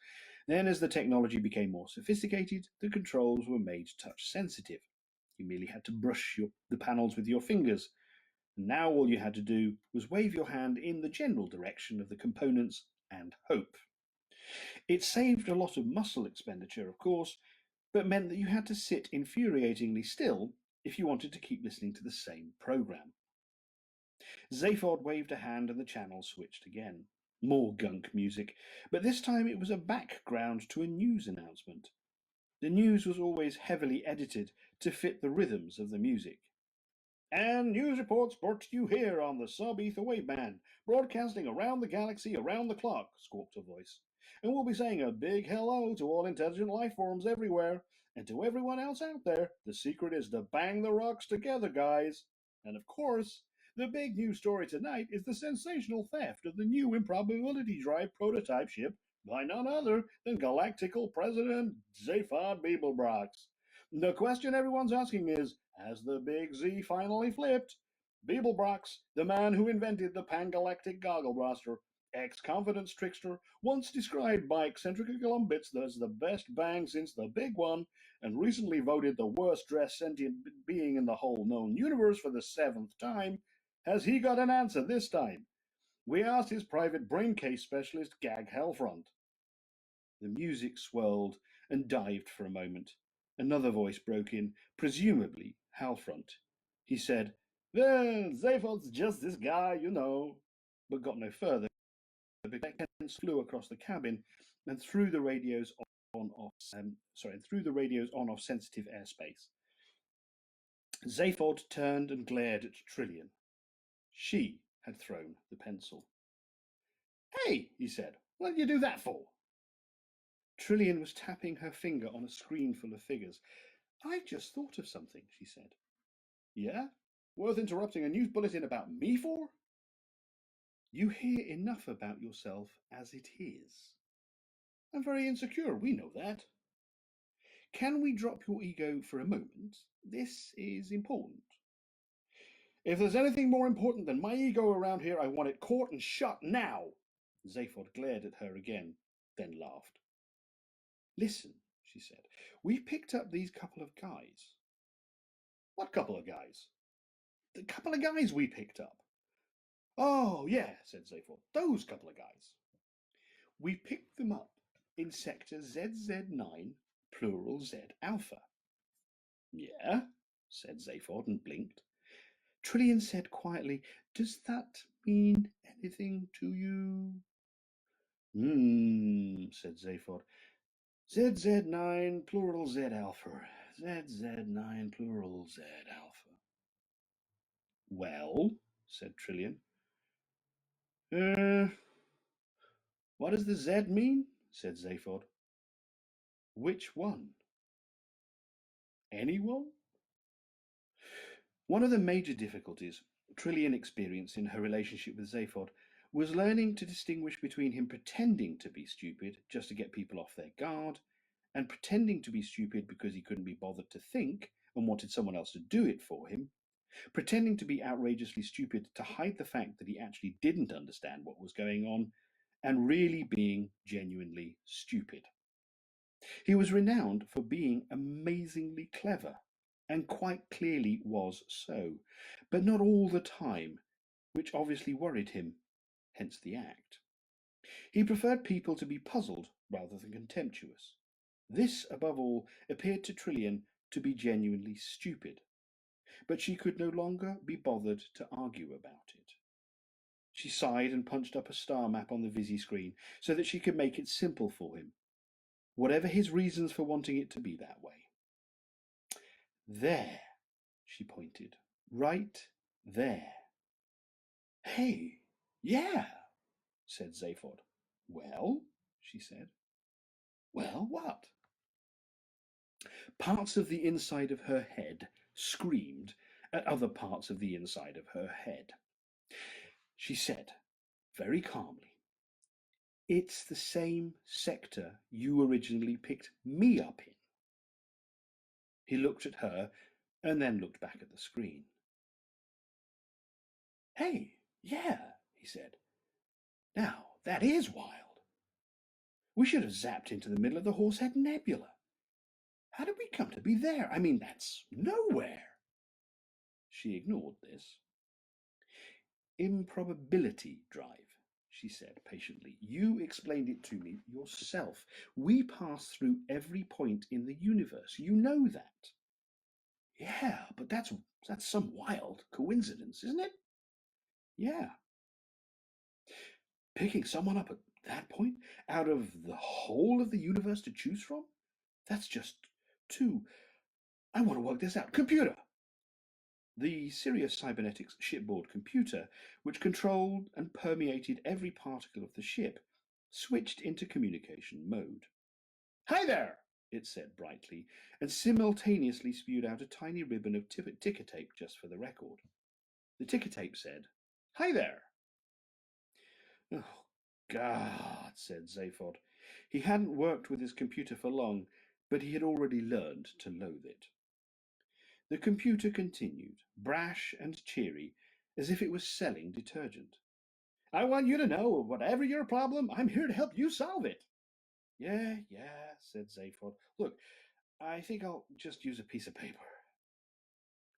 Then, as the technology became more sophisticated, the controls were made touch-sensitive. You merely had to brush the panels with your fingers. And now all you had to do was wave your hand in the general direction of the components and hope. It saved a lot of muscle expenditure, of course, but meant that you had to sit infuriatingly still if you wanted to keep listening to the same program. Zaphod waved a hand and the channel switched again. More gunk music, but this time it was a background to a news announcement. The news was always heavily edited to fit the rhythms of the music. And news reports brought to you here on the sub-ether waveband, broadcasting around the galaxy around the clock, squawked a voice. And we'll be saying a big hello to all intelligent life forms everywhere. And to everyone else out there, the secret is to bang the rocks together, guys. And of course, the big news story tonight is the sensational theft of the new improbability drive prototype ship by none other than Galactical President Zaphod Beeblebrox. The question everyone's asking is, has the big Z finally flipped? Beeblebrox, the man who invented the Pangalactic Goggle Blaster, Ex-confidence trickster once described by eccentric Columbits as the best bang since the big one, and recently voted the worst dressed sentient being in the whole known universe for the 7th time. Has he got an answer this time? We asked his private brain case specialist, Gag Hellfront. The music swirled and dived for a moment. Another voice broke in, presumably Halfront. He said, "Well, Zaphod's just this guy, you know," but got no further because Kent flew across the cabin and threw the radios through the radios on off sensitive airspace. Zaphod turned and glared at Trillian. She had thrown the pencil. "Hey," he said, "what did you do that for?" Trillian was tapping her finger on a screen full of figures. "I've just thought of something," she said. "Yeah? Worth interrupting a news bulletin about me for?" "You hear enough about yourself as it is." "I'm very insecure, we know that." "Can we drop your ego for a moment? This is important." "If there's anything more important than my ego around here, I want it caught and shut now." Zaphod glared at her again, then laughed. "Listen," she said, "we picked up these couple of guys." "What couple of guys?" "The couple of guys we picked up." "Oh, yeah," said Zaphod, "those couple of guys. We picked them up in sector ZZ9, plural Z Alpha." "Yeah," said Zaphod and blinked. Trillian said quietly, "Does that mean anything to you?" Said Zaphod. ZZ9, plural Z Alpha. ZZ9, plural Z Alpha. "Well," said Trillian. What does the Z mean?" said Zaphod. "Which one? Anyone?" One of the major difficulties Trillian experienced in her relationship with Zaphod was learning to distinguish between him pretending to be stupid just to get people off their guard, and pretending to be stupid because he couldn't be bothered to think and wanted someone else to do it for him, pretending to be outrageously stupid to hide the fact that he actually didn't understand what was going on, and really being genuinely stupid. He was renowned for being amazingly clever, and quite clearly was so, but not all the time, which obviously worried him, hence the act. He preferred people to be puzzled rather than contemptuous. This, above all, appeared to Trillian to be genuinely stupid, but she could no longer be bothered to argue about it. She sighed and punched up a star map on the Visi screen so that she could make it simple for him, whatever his reasons for wanting it to be that way. "There," she pointed, "right there." "Hey, yeah," said Zaphod. "Well," she said. "Well, what?" Parts of the inside of her head screamed at other parts of the inside of her head. She said, very calmly, "It's the same sector you originally picked me up in." He looked at her and then looked back at the screen. "Hey, yeah," he said. "Now, that is wild. We should have zapped into the middle of the Horsehead Nebula. How did we come to be there? I mean, that's nowhere." She ignored this. "Improbability drive," she said patiently. "You explained it to me yourself. We pass through every point in the universe. You know that." "Yeah, but that's some wild coincidence, isn't it?" "Yeah." "Picking someone up at that point, out of the whole of the universe to choose from? That's just too. I want to work this out. Computer!" The Sirius Cybernetics shipboard computer, which controlled and permeated every particle of the ship, switched into communication mode. "Hi there!" it said brightly, and simultaneously spewed out a tiny ribbon of ticker tape just for the record. The ticker tape said, "Hi there." "Oh, God," said Zaphod. He hadn't worked with his computer for long, but he had already learned to loathe it. The computer continued, brash and cheery, as if it was selling detergent. I want you to know, whatever your problem, I'm here to help you solve it. Yeah, said Zaphod. Look, I think I'll just use a piece of paper.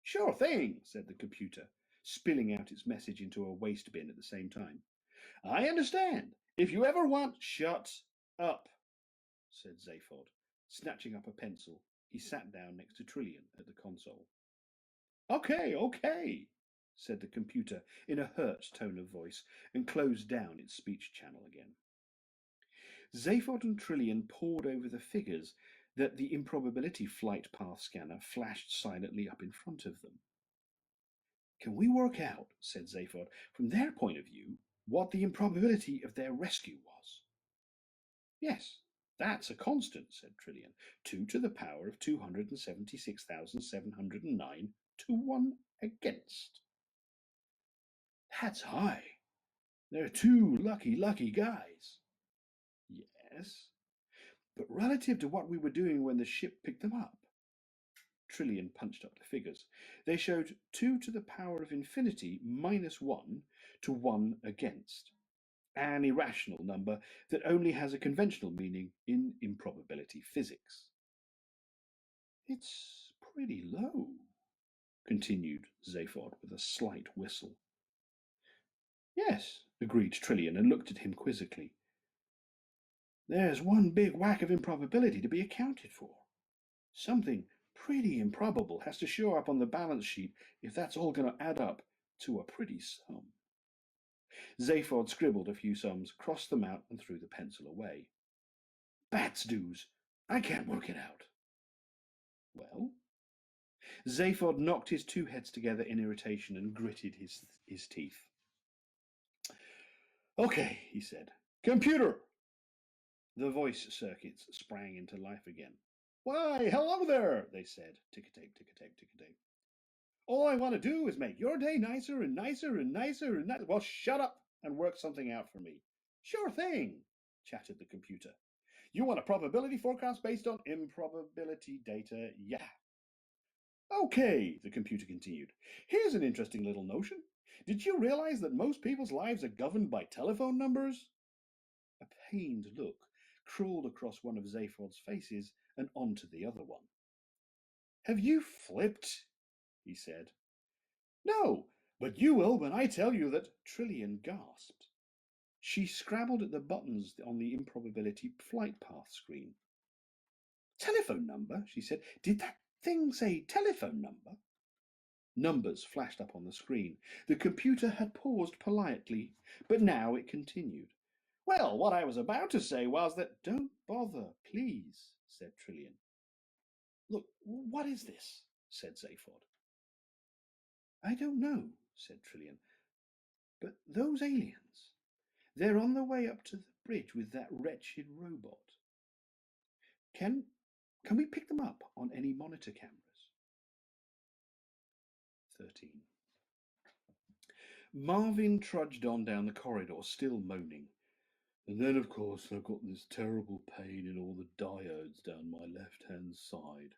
Sure thing, said the computer, spilling out its message into a waste bin at the same time. I understand. If you ever want, shut up, said Zaphod. Snatching up a pencil, he sat down next to Trillian at the console. Okay, said the computer in a hurt tone of voice, and closed down its speech channel again. Zaphod and Trillian pored over the figures that the improbability flight path scanner flashed silently up in front of them. Can we work out, said Zaphod, from their point of view, what the improbability of their rescue was? Yes, that's a constant, said Trillian. 2 to the power of 276,709 to 1 against. That's high. They're two lucky guys. Yes, but relative to what we were doing when the ship picked them up. Trillian punched up the figures. They showed 2 to the power of infinity minus 1 to 1 against. An irrational number that only has a conventional meaning in improbability physics. It's pretty low, continued Zaphod with a slight whistle. Yes, agreed Trillian and looked at him quizzically. There's one big whack of improbability to be accounted for. Something pretty improbable has to show up on the balance sheet if that's all going to add up to a pretty sum. Zaphod scribbled a few sums, crossed them out, and threw the pencil away. Bats dues! I can't work it out. Well? Zaphod knocked his two heads together in irritation and gritted his teeth. Okay, he said. Computer! The voice circuits sprang into life again. Why, hello there, they said. Tick-a-tape, tick-a-tape, tick-a-tape. All I want to do is make your day nicer and nicer and nicer and nicer. Well, shut up and work something out for me. Sure thing, chattered the computer. You want a probability forecast based on improbability data? Yeah. Okay, the computer continued. Here's an interesting little notion. Did you realize that most people's lives are governed by telephone numbers? A pained look crawled across one of Zaphod's faces and onto the other one. Have you flipped? He said. No, but you will when I tell you that Trillian gasped. She scrabbled at the buttons on the improbability flight path screen. Telephone number, she said. Did that thing say telephone number? Numbers flashed up on the screen. The computer had paused politely, but now it continued. Well, what I was about to say was that... Don't bother, please, said Trillian. Look, what is this? Said Zaphod. I don't know, said Trillian. But those aliens, they're on the way up to the bridge with that wretched robot. Can we pick them up on any monitor cameras? 13. Marvin trudged on down the corridor, still moaning. And then, of course, I've got this terrible pain in all the diodes down my left-hand side.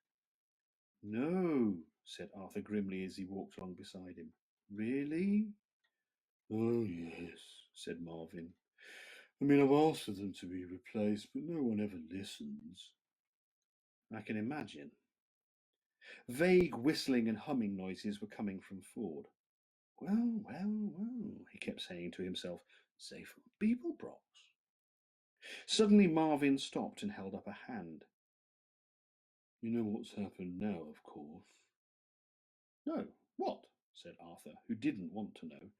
No, said Arthur grimly as he walked along beside him. Really? Oh, yes, said Marvin. I mean, I've asked for them to be replaced, but no one ever listens. I can imagine. Vague whistling and humming noises were coming from Ford. Well, he kept saying to himself, safe Beeblebrox. Suddenly Marvin stopped and held up a hand. You know what's happened now, of course. No, what? Said Arthur, who didn't want to know.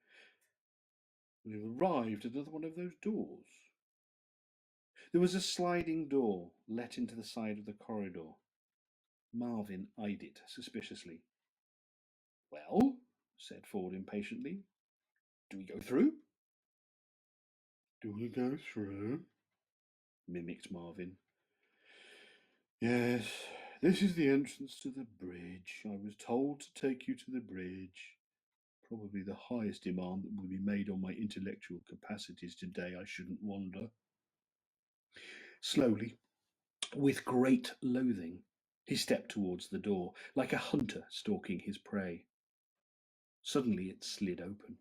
We've arrived at another one of those doors. There was a sliding door let into the side of the corridor. Marvin eyed it suspiciously. Well, said Ford impatiently, do we go through? Do we go through? Mimicked Marvin. Yes, this is the entrance to the bridge. I was told to take you to the bridge. Probably the highest demand that will be made on my intellectual capacities today, I shouldn't wonder. Slowly, with great loathing, he stepped towards the door, like a hunter stalking his prey. Suddenly it slid open.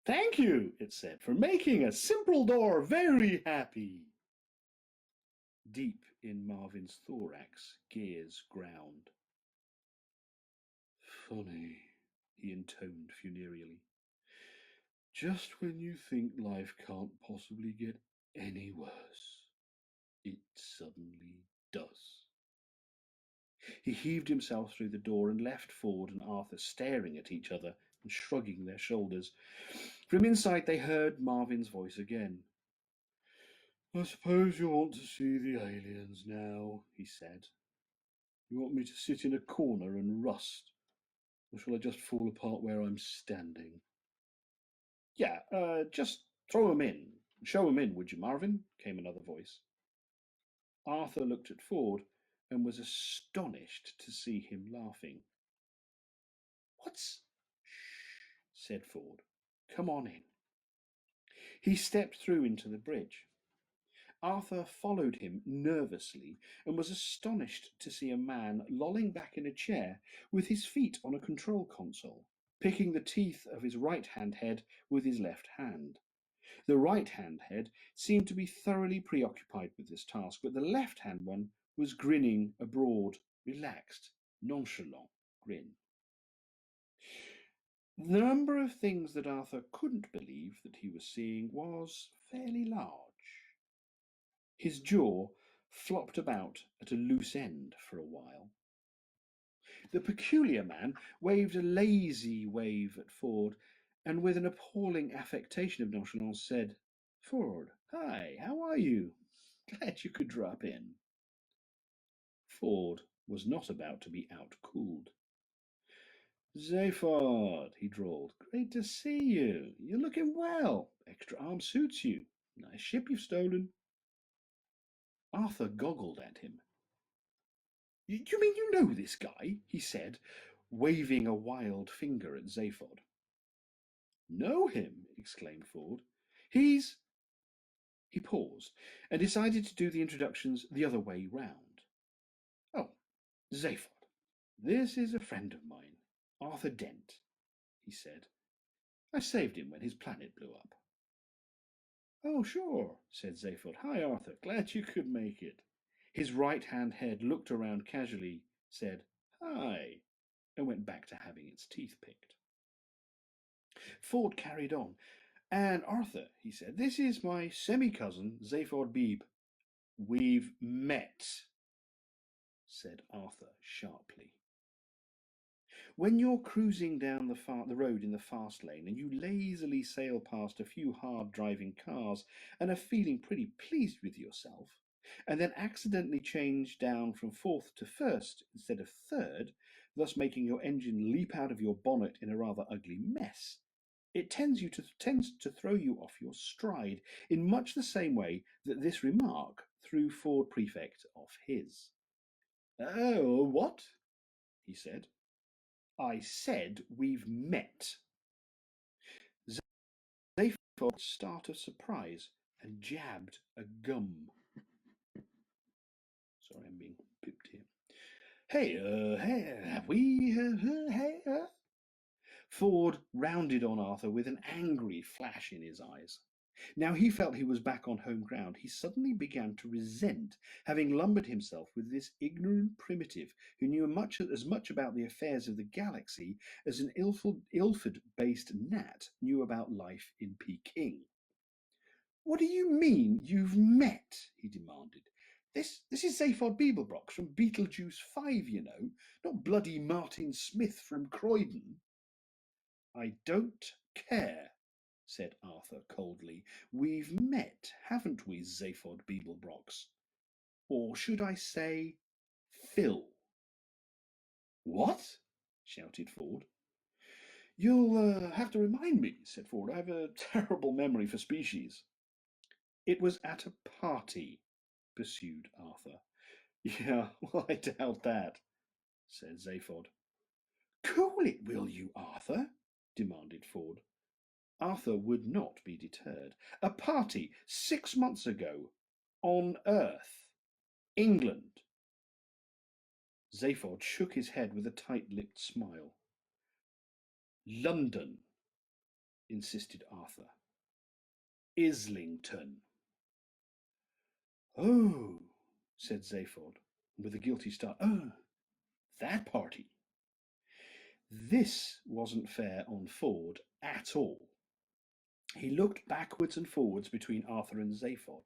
Thank you, it said, for making a simple door very happy. Deep in Marvin's thorax, gears ground. Funny, he intoned funereally. Just when you think life can't possibly get any worse, it suddenly does. He heaved himself through the door and left Ford and Arthur staring at each other and shrugging their shoulders. From inside they heard Marvin's voice again. I suppose you want to see the aliens now, he said. You want me to sit in a corner and rust, or shall I just fall apart where I'm standing? Yeah, just throw 'em in. Show 'em in, would you, Marvin? Came another voice. Arthur looked at Ford and was astonished to see him laughing. What's... Shh, said Ford. Come on in. He stepped through into the bridge. Arthur followed him nervously and was astonished to see a man lolling back in a chair with his feet on a control console, picking the teeth of his right-hand head with his left hand. The right-hand head seemed to be thoroughly preoccupied with this task, but the left-hand one was grinning a broad, relaxed, nonchalant grin. The number of things that Arthur couldn't believe that he was seeing was fairly large. His jaw flopped about at a loose end for a while. The peculiar man waved a lazy wave at Ford, and with an appalling affectation of nonchalance said, Ford, hi, how are you? Glad you could drop in. Ford was not about to be outcooled. Zaphod, he drawled, great to see you. You're looking well. Extra arm suits you. Nice ship you've stolen. Arthur goggled at him. You mean you know this guy? He said, waving a wild finger at Zaphod. Know him? Exclaimed Ford. He paused and decided to do the introductions the other way round. Oh, Zaphod, this is a friend of mine, Arthur Dent, he said. I saved him when his planet blew up. Oh, sure, said Zaphod. Hi, Arthur. Glad you could make it. His right-hand head looked around casually, said, Hi, and went back to having its teeth picked. Ford carried on. And Arthur, he said, this is my semi-cousin, Zaphod Beebe. We've met, said Arthur sharply. When you're cruising down the road in the fast lane and you lazily sail past a few hard-driving cars and are feeling pretty pleased with yourself, and then accidentally change down from fourth to first instead of third, thus making your engine leap out of your bonnet in a rather ugly mess, it tends to throw you off your stride in much the same way that this remark threw Ford Prefect off his. Oh, what? He said. I said we've met. Zaphod start of surprise and jabbed a gum. Sorry, I'm being pipped here. Hey, have we, hey, Ford rounded on Arthur with an angry flash in his eyes. Now he felt he was back on home ground. He suddenly began to resent having lumbered himself with this ignorant primitive who knew as much about the affairs of the galaxy as an Ilford-based gnat knew about life in Peking. What do you mean you've met? He demanded. This is Zaphod Beeblebrox from Beetlejuice 5, you know, not bloody Martin Smith from Croydon. I don't care, said Arthur coldly. We've met, haven't we, Zaphod Beeblebrox? Or should I say, Phil? What? Shouted Ford. You'll have to remind me, said Ford. I have a terrible memory for species. It was at a party, pursued Arthur. Yeah, well, I doubt that, said Zaphod. Cool it, will you, Arthur? Demanded Ford. Arthur would not be deterred. A party 6 months ago on Earth, England. Zaphod shook his head with a tight-lipped smile. London. insisted Arthur. Islington. Oh, said Zaphod, with a guilty start. Oh, that party. This wasn't fair on Ford at all. He looked backwards and forwards between Arthur and Zaphod.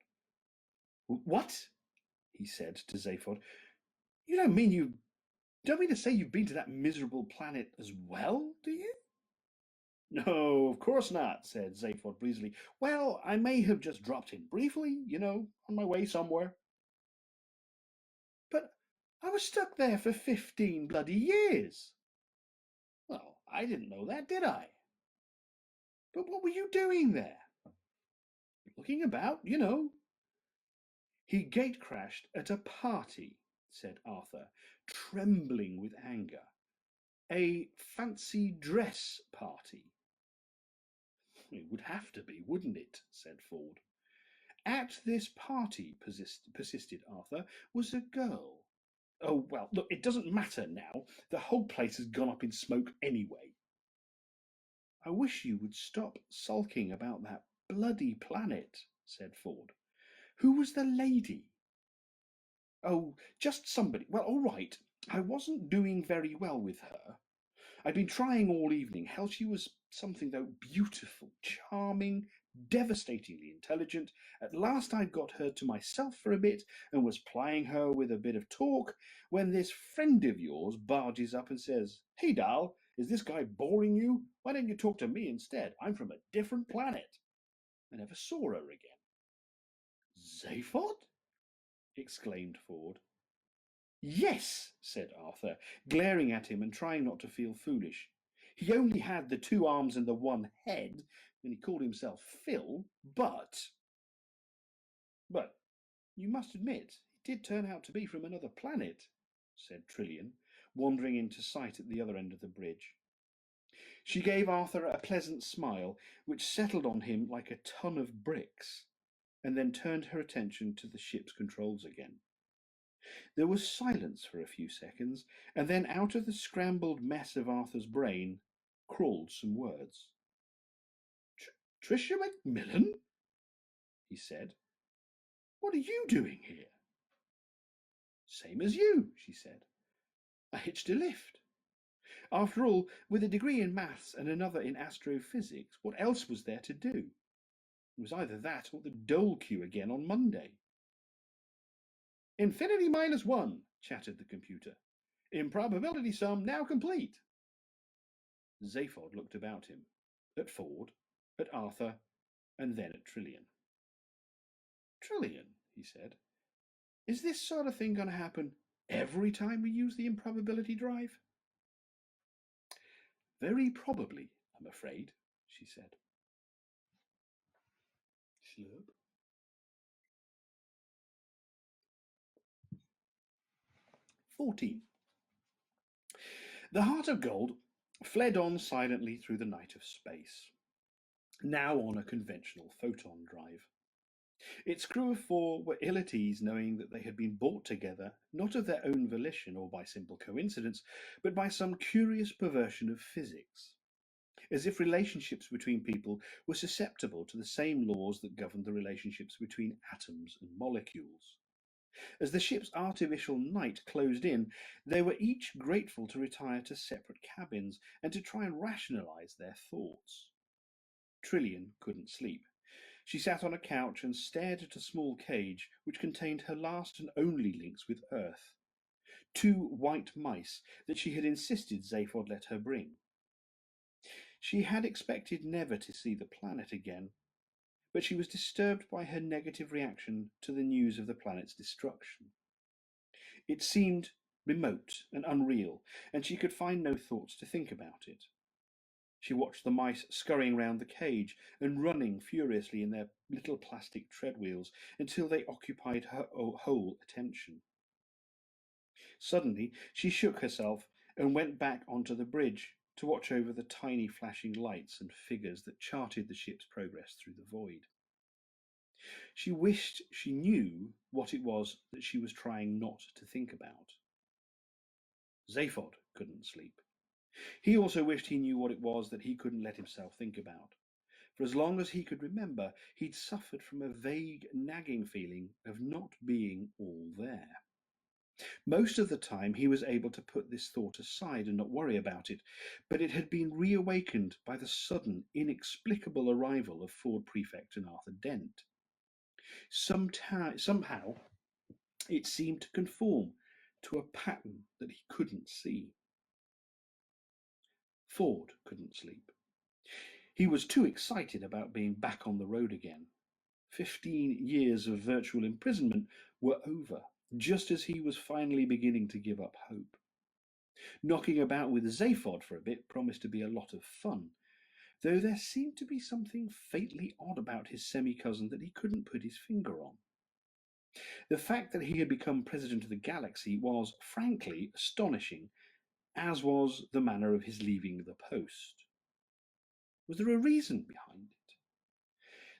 What? He said to Zaphod. You don't mean to say you've been to that miserable planet as well, do you? No, of course not, said Zaphod breezily. Well, I may have just dropped in briefly, on my way somewhere. But I was stuck there for 15 bloody years. Well, I didn't know that, did I? But what were you doing there? Looking about, He gate crashed at a party, said Arthur, trembling with anger. A fancy dress party. It would have to be, wouldn't it? Said Ford. At this party, persisted Arthur, was a girl. Oh, well, look, it doesn't matter now. The whole place has gone up in smoke anyway. I wish you would stop sulking about that bloody planet, said Ford. Who was the lady? Oh, just somebody. Well, all right. I wasn't doing very well with her. I'd been trying all evening. Hell, she was something, though, beautiful, charming, devastatingly intelligent. At last I'd got her to myself for a bit and was plying her with a bit of talk when this friend of yours barges up and says, Hey, Dal, is this guy boring you? Why don't you talk to me instead? I'm from a different planet. I never saw her again. Zaphod? Exclaimed Ford. Yes, said Arthur, glaring at him and trying not to feel foolish. He only had the 2 arms and the 1 head, and he called himself Phil, but you must admit, he did turn out to be from another planet, said Trillian, wandering into sight at the other end of the bridge. She gave Arthur a pleasant smile, which settled on him like a ton of bricks, and then turned her attention to the ship's controls again. There was silence for a few seconds, and then out of the scrambled mess of Arthur's brain crawled some words. Tricia Macmillan? He said. What are you doing here? Same as you, she said. I hitched a lift. After all, with a degree in maths and another in astrophysics, what else was there to do? It was either that or the dole queue again on Monday. Infinity -1, chattered the computer. Improbability sum now complete. Zaphod looked about him, at Ford, at Arthur, and then at Trillian. Trillian, he said, is this sort of thing going to happen every time we use the improbability drive? Very probably, I'm afraid, she said. Slurp. "14. The Heart of Gold fled on silently through the night of space, now on a conventional photon drive. Its crew of 4 were ill at ease knowing that they had been brought together not of their own volition or by simple coincidence, but by some curious perversion of physics, as if relationships between people were susceptible to the same laws that governed the relationships between atoms and molecules. As the ship's artificial night closed in, they were each grateful to retire to separate cabins and to try and rationalize their thoughts. Trillian couldn't sleep. She sat on a couch and stared at a small cage which contained her last and only links with Earth, 2 white mice that she had insisted Zaphod let her bring. She had expected never to see the planet again, but she was disturbed by her negative reaction to the news of the planet's destruction. It seemed remote and unreal, and she could find no thoughts to think about it. She watched the mice scurrying round the cage and running furiously in their little plastic treadwheels until they occupied her whole attention. Suddenly she shook herself and went back onto the bridge to watch over the tiny flashing lights and figures that charted the ship's progress through the void. She wished she knew what it was that she was trying not to think about. Zaphod couldn't sleep. He also wished he knew what it was that he couldn't let himself think about. For as long as he could remember, he'd suffered from a vague, nagging feeling of not being all there. Most of the time, he was able to put this thought aside and not worry about it, but it had been reawakened by the sudden, inexplicable arrival of Ford Prefect and Arthur Dent. Somehow, it seemed to conform to a pattern that he couldn't see. Ford couldn't sleep. He was too excited about being back on the road again. 15 years of virtual imprisonment were over, just as he was finally beginning to give up hope. Knocking about with Zaphod for a bit promised to be a lot of fun, though there seemed to be something fatally odd about his semi-cousin that he couldn't put his finger on. The fact that he had become president of the galaxy was, frankly, astonishing, as was the manner of his leaving the post. Was there a reason behind it?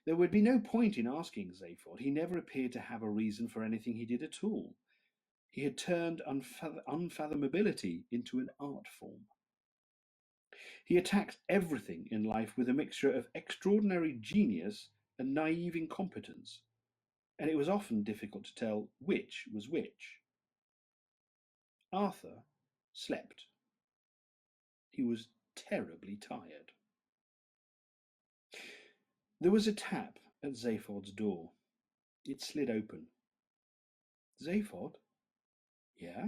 There would be no point in asking Zaphod. He never appeared to have a reason for anything he did at all. He had turned unfathomability into an art form. He attacked everything in life with a mixture of extraordinary genius and naive incompetence, and it was often difficult to tell which was which. Arthur slept. He was terribly tired. There was a tap at Zaphod's door. It slid open. Zaphod? Yeah?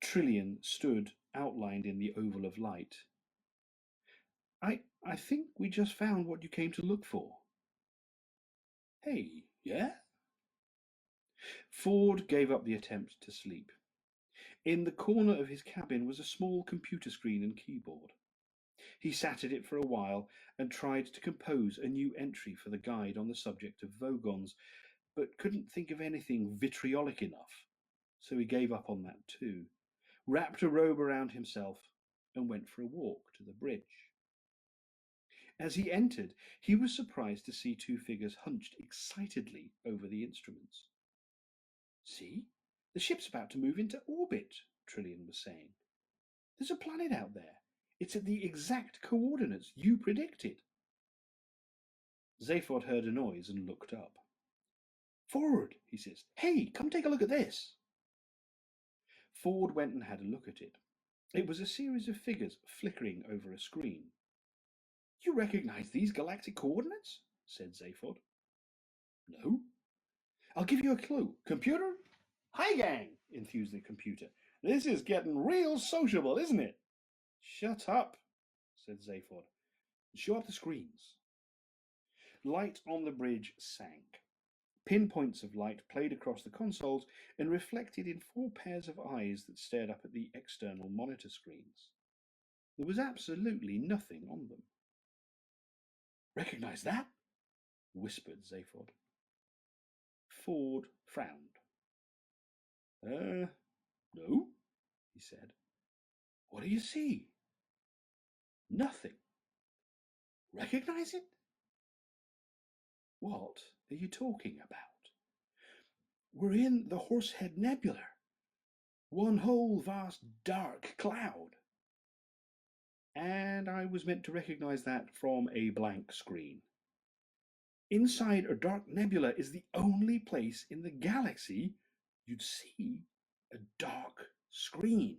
Trillian stood outlined in the oval of light. I think we just found what you came to look for. Hey, yeah? Ford gave up the attempt to sleep. In the corner of his cabin was a small computer screen and keyboard. He sat at it for a while and tried to compose a new entry for the guide on the subject of Vogons, but couldn't think of anything vitriolic enough, so he gave up on that too, wrapped a robe around himself, and went for a walk to the bridge. As he entered, he was surprised to see two figures hunched excitedly over the instruments. See, the ship's about to move into orbit, Trillian was saying. There's a planet out there. It's at the exact coordinates you predicted. Zaphod heard a noise and looked up. Ford, he says. Hey, come take a look at this. Ford went and had a look at it. It was a series of figures flickering over a screen. You recognize these galactic coordinates? Said Zaphod. No. I'll give you a clue. Computer? Hi, gang, enthused the computer. This is getting real sociable, isn't it? Shut up, said Zaphod. Show up the screens. Light on the bridge sank. Pinpoints of light played across the consoles and reflected in 4 pairs of eyes that stared up at the external monitor screens. There was absolutely nothing on them. Recognize that? Whispered Zaphod. Ford frowned. No, he said. What do you see? Nothing. Recognize it? What are you talking about? We're in the Horsehead Nebula. One whole vast dark cloud. And I was meant to recognize that from a blank screen. Inside a dark nebula is the only place in the galaxy you'd see a dark screen.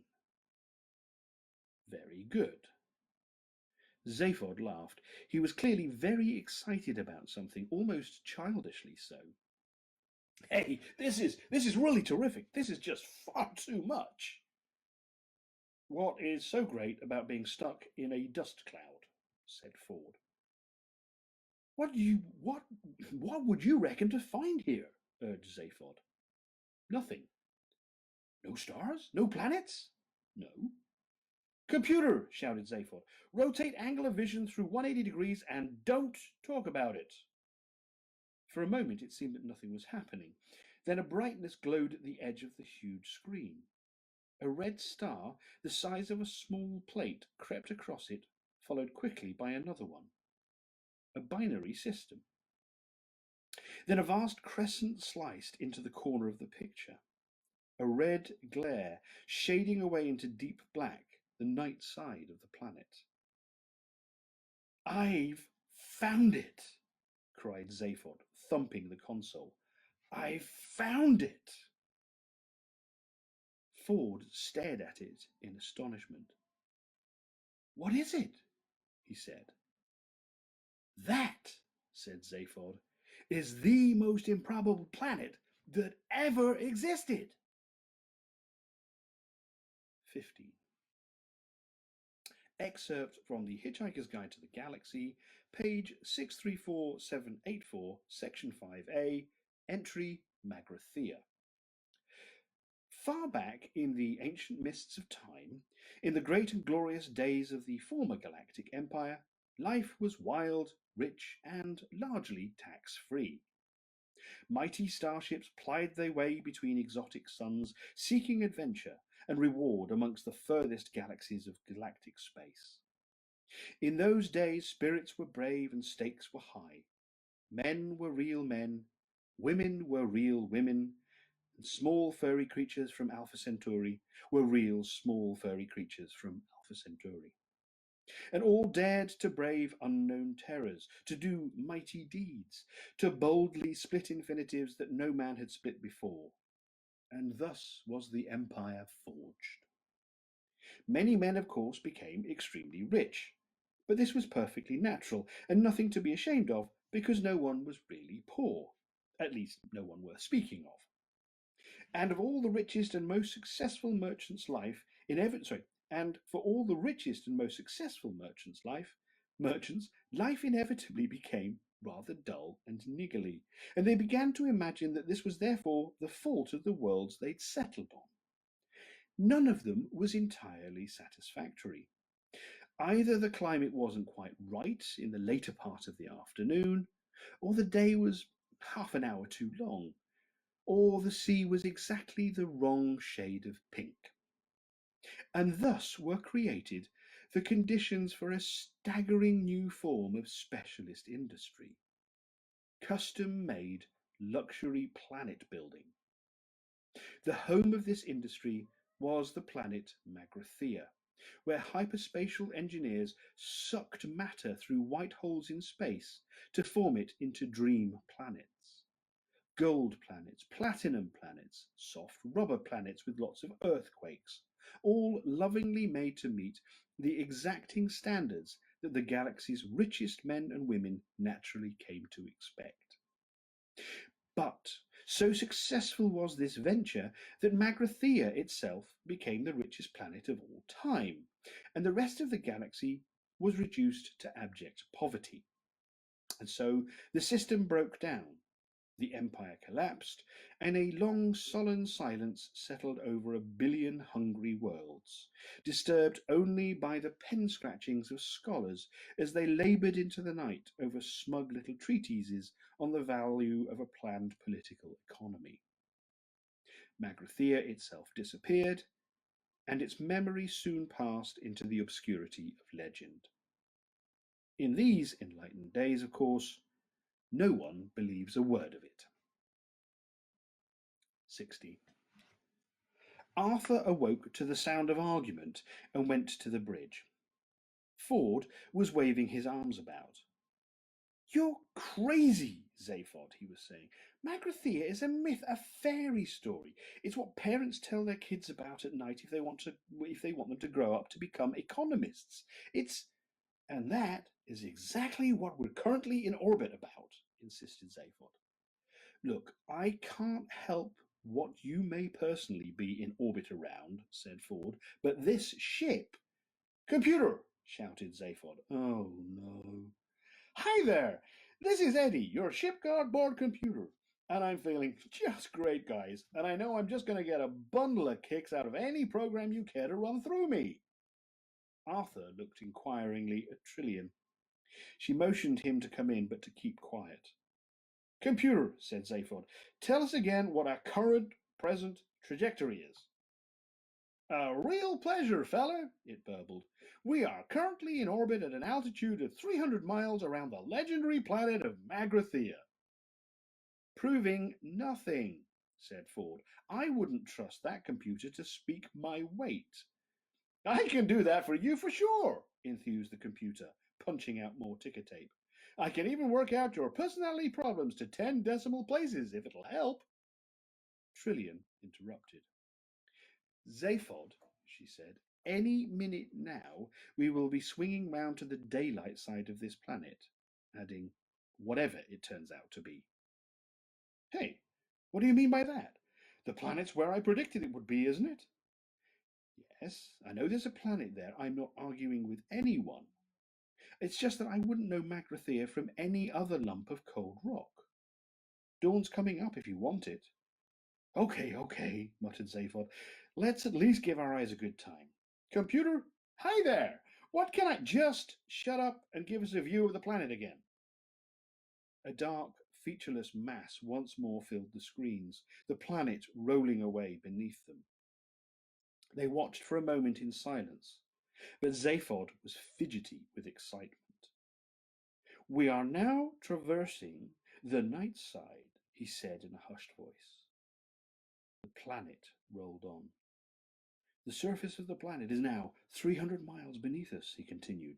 Very good. Zaphod laughed. He was clearly very excited about something, almost childishly so. Hey, this is really terrific. This is just far too much. What is so great about being stuck in a dust cloud? Said Ford. What would you reckon to find here? Urged Zaphod. Nothing. No stars? No planets? No. Computer, shouted Zaphod. Rotate angle of vision through 180 degrees and don't talk about it. For a moment it seemed that nothing was happening. Then a brightness glowed at the edge of the huge screen. A red star, the size of a small plate, crept across it, followed quickly by another one. A binary system. Then a vast crescent sliced into the corner of the picture. A red glare, shading away into deep black, the night side of the planet. I've found it, cried Zaphod, thumping the console. I found it. Ford stared at it in astonishment. What is it? He said. That, said Zaphod, is the most improbable planet that ever existed. 15. Excerpt from the Hitchhiker's Guide to the Galaxy, page 634784, section 5a, entry Magrathea. Far back in the ancient mists of time, in the great and glorious days of the former galactic empire, life was wild, rich, and largely tax-free. Mighty starships plied their way between exotic suns, seeking adventure and reward amongst the furthest galaxies of galactic space. In those days, spirits were brave and stakes were high. Men were real men, women were real women, and small furry creatures from Alpha Centauri were real small furry creatures from Alpha Centauri. And all dared to brave unknown terrors, to do mighty deeds, to boldly split infinitives that no man had split before. And thus was the empire forged. Many men, of course, became extremely rich, but this was perfectly natural and nothing to be ashamed of, because no one was really poor, at least no one worth speaking of. And of all the richest and most successful merchants' life, and for all the richest and most successful merchants' life inevitably became rather dull and niggly, and they began to imagine that this was therefore the fault of the worlds they'd settled on. None of them was entirely satisfactory. Either the climate wasn't quite right in the later part of the afternoon, or the day was half an hour too long, or the sea was exactly the wrong shade of pink. And thus were created the conditions for a staggering new form of specialist industry: custom-made luxury planet building. The home of this industry was the planet Magrathea, where hyperspatial engineers sucked matter through white holes in space to form it into dream planets. Gold planets, platinum planets, soft rubber planets with lots of earthquakes, all lovingly made to meet the exacting standards that the galaxy's richest men and women naturally came to expect. But so successful was this venture that Magrathea itself became the richest planet of all time, and the rest of the galaxy was reduced to abject poverty. And so the system broke down, the empire collapsed, and a long sullen silence settled over 1 billion hungry worlds, disturbed only by the pen scratchings of scholars as they laboured into the night over smug little treatises on the value of a planned political economy. Magrathea itself disappeared, and its memory soon passed into the obscurity of legend. In these enlightened days, of course, no one believes a word of it. 60. Arthur awoke to the sound of argument and went to the bridge. Ford was waving his arms about. You're crazy, Zaphod, he was saying. Magrathea is a myth, a fairy story. It's what parents tell their kids about at night if they want them to grow up to become economists. And that is exactly what we're currently in orbit about, insisted Zaphod. Look, I can't help what you may personally be in orbit around, said Ford, but this ship. Computer, shouted Zaphod. Oh no. Hi there! This is Eddie, your ship guard board computer. And I'm feeling just great, guys. And I know I'm just going to get a bundle of kicks out of any program you care to run through me. Arthur looked inquiringly at Trillian. She motioned him to come in, but to keep quiet. Computer, said Zaphod, tell us again what our current, present trajectory is. A real pleasure, fella, it burbled. We are currently in orbit at an altitude of 300 miles around the legendary planet of Magrathea. Proving nothing, said Ford. I wouldn't trust that computer to speak my weight. I can do that for you for sure, enthused the computer, punching out more ticker tape. I can even work out your personality problems to 10 decimal places if it'll help. Trillian interrupted. Zaphod, she said, any minute now we will be swinging round to the daylight side of this planet, adding, whatever it turns out to be. Hey, what do you mean by that? The planet's where I predicted it would be, isn't it? Yes, I know there's a planet there. I'm not arguing with anyone. It's just that I wouldn't know Magrathea from any other lump of cold rock. Dawn's coming up if you want it. Okay, muttered Zaphod. Let's at least give our eyes a good time. Computer, hi there! What can I just shut up and give us a view of the planet again? A dark, featureless mass once more filled the screens, the planet rolling away beneath them. They watched for a moment in silence, but Zaphod was fidgety with excitement. We are now traversing the night side, he said in a hushed voice. The planet rolled on. The surface of the planet is now 300 miles beneath us, he continued.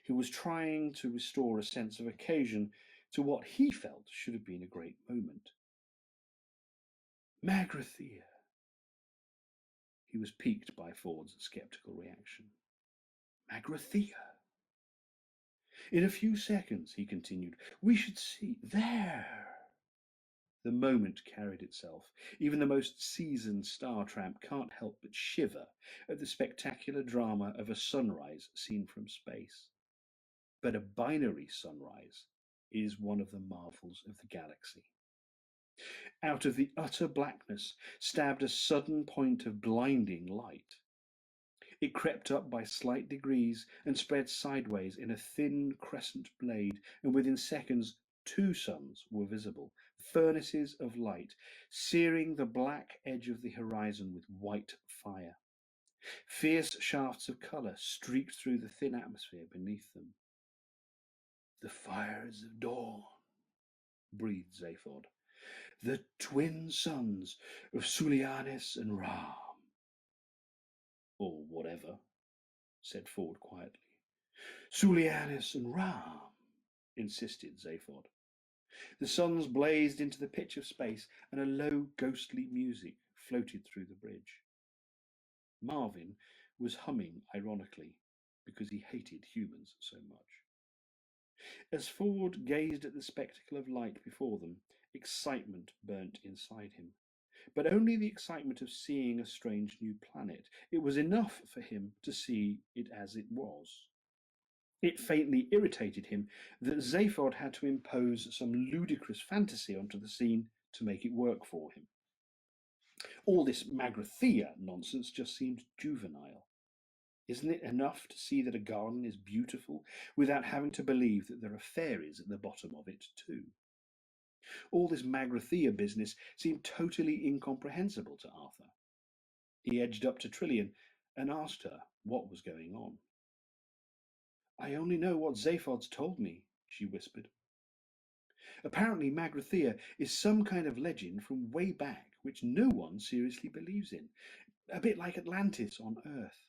He was trying to restore a sense of occasion to what he felt should have been a great moment. Magrathea. He was piqued by Ford's sceptical reaction. Magrathea. In a few seconds, he continued, we should see there. The moment carried itself. Even the most seasoned star tramp can't help but shiver at the spectacular drama of a sunrise seen from space. But a binary sunrise is one of the marvels of the galaxy. Out of the utter blackness stabbed a sudden point of blinding light. It crept up by slight degrees and spread sideways in a thin crescent blade, and within seconds 2 suns were visible, furnaces of light, searing the black edge of the horizon with white fire. Fierce shafts of colour streaked through the thin atmosphere beneath them. The fires of dawn, breathed Zaphod. The twin sons of Sulianis and Ram. Or whatever, said Ford quietly. Sulianis and Ram, insisted Zaphod. The suns blazed into the pitch of space, and a low, ghostly music floated through the bridge. Marvin was humming ironically, because he hated humans so much. As Ford gazed at the spectacle of light before them, excitement burnt inside him. But only the excitement of seeing a strange new planet. It was enough for him to see it as it was. It faintly irritated him that Zaphod had to impose some ludicrous fantasy onto the scene to make it work for him. All this Magrathea nonsense just seemed juvenile. Isn't it enough to see that a garden is beautiful without having to believe that there are fairies at the bottom of it too? All this Magrathea business seemed totally incomprehensible to Arthur. He edged up to Trillian and asked her what was going on. I only know what Zaphod's told me, she whispered. Apparently Magrathea is some kind of legend from way back which no one seriously believes in, a bit like Atlantis on Earth,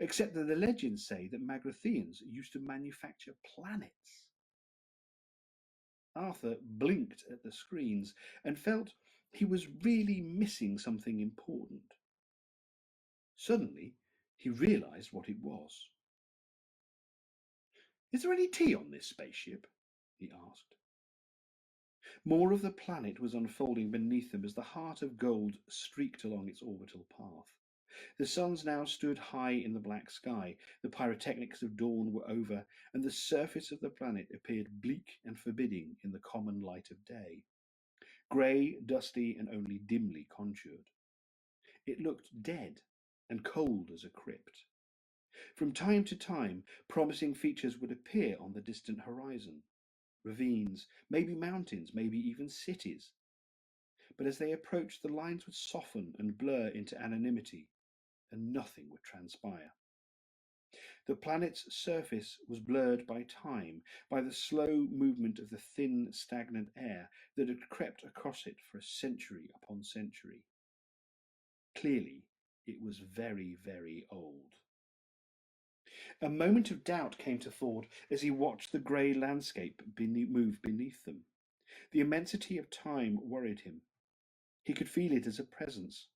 except that the legends say that Magratheans used to manufacture planets. Arthur blinked at the screens and felt he was really missing something important. Suddenly, he realized what it was. Is there any tea on this spaceship? He asked. More of the planet was unfolding beneath them as the heart of gold streaked along its orbital path. The suns now stood high in the black sky, the pyrotechnics of dawn were over, and the surface of the planet appeared bleak and forbidding in the common light of day. Grey, dusty, and only dimly contured. It looked dead and cold as a crypt. From time to time, promising features would appear on the distant horizon. Ravines, maybe mountains, maybe even cities. But as they approached, the lines would soften and blur into anonymity, and nothing would transpire. The planet's surface was blurred by time, by the slow movement of the thin, stagnant air that had crept across it for century upon century. Clearly, it was very, very old. A moment of doubt came to Ford as he watched the grey landscape move beneath them. The immensity of time worried him. He could feel it as a presence.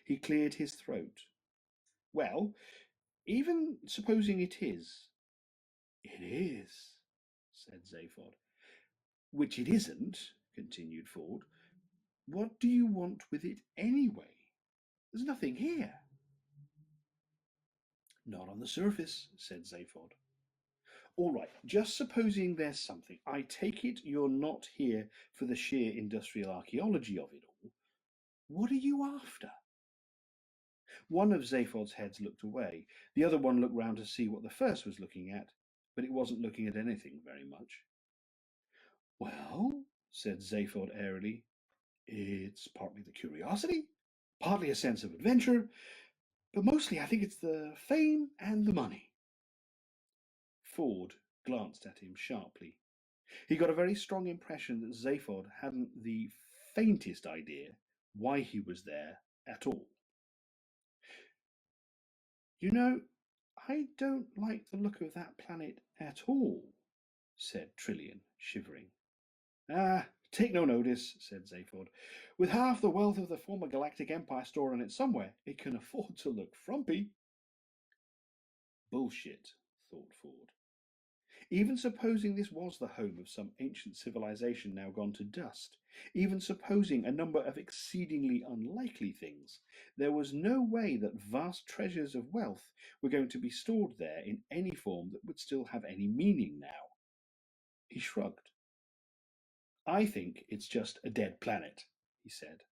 He cleared his throat. Well, even supposing it is. It is, said Zaphod. Which it isn't, continued Ford. What do you want with it anyway? There's nothing here. Not on the surface, said Zaphod. All right, just supposing there's something. I take it you're not here for the sheer industrial archaeology of it all. What are you after? One of Zaphod's heads looked away. The other one looked round to see what the first was looking at, but it wasn't looking at anything very much. Well, said Zaphod airily, it's partly the curiosity, partly a sense of adventure, but mostly I think it's the fame and the money. Ford glanced at him sharply. He got a very strong impression that Zaphod hadn't the faintest idea why he was there at all. You know, I don't like the look of that planet at all, said Trillian, shivering. Ah, take no notice, said Zaphod. With half the wealth of the former Galactic Empire stored in it somewhere, it can afford to look frumpy. Bullshit, thought Ford. Even supposing this was the home of some ancient civilization now gone to dust, even supposing a number of exceedingly unlikely things, there was no way that vast treasures of wealth were going to be stored there in any form that would still have any meaning now. He shrugged. I think it's just a dead planet, he said.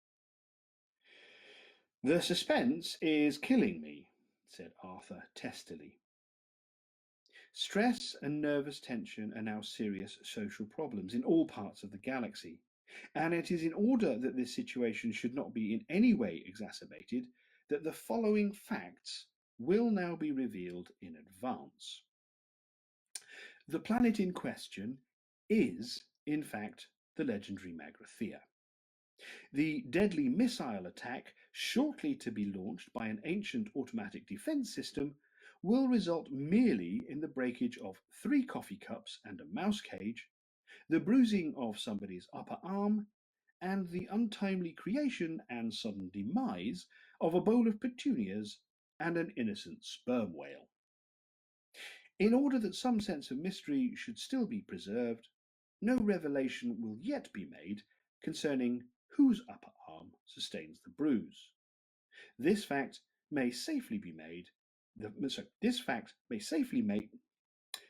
The suspense is killing me, said Arthur testily. Stress and nervous tension are now serious social problems in all parts of the galaxy, and it is in order that this situation should not be in any way exacerbated that the following facts will now be revealed in advance. The planet in question is, in fact, the legendary Magrathea. The deadly missile attack, shortly to be launched by an ancient automatic defense system, will result merely in the breakage of 3 coffee cups and a mouse cage, the bruising of somebody's upper arm, and the untimely creation and sudden demise of a bowl of petunias and an innocent sperm whale. In order that some sense of mystery should still be preserved, no revelation will yet be made concerning whose upper arm sustains the bruise. This fact may safely be made.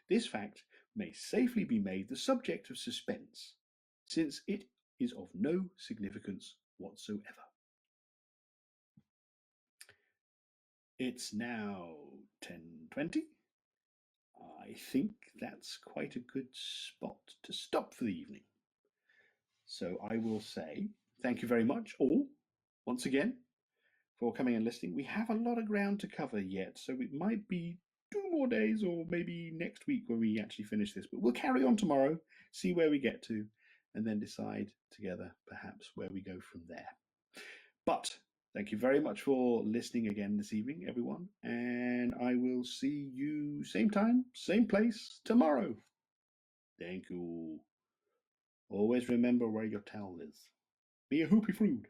This fact may safely be made the subject of suspense, since it is of no significance whatsoever. It's now 10:20. I think that's quite a good spot to stop for the evening. So I will say thank you very much all, once again, for coming and listening. We have a lot of ground to cover yet, so it might be 2 more days or maybe next week when we actually finish this. But we'll carry on tomorrow, see where we get to, and then decide together perhaps where we go from there. But thank you very much for listening again this evening, everyone, and I will see you same time, same place tomorrow. Thank you. Always remember where your towel is. Be a hoopy frood.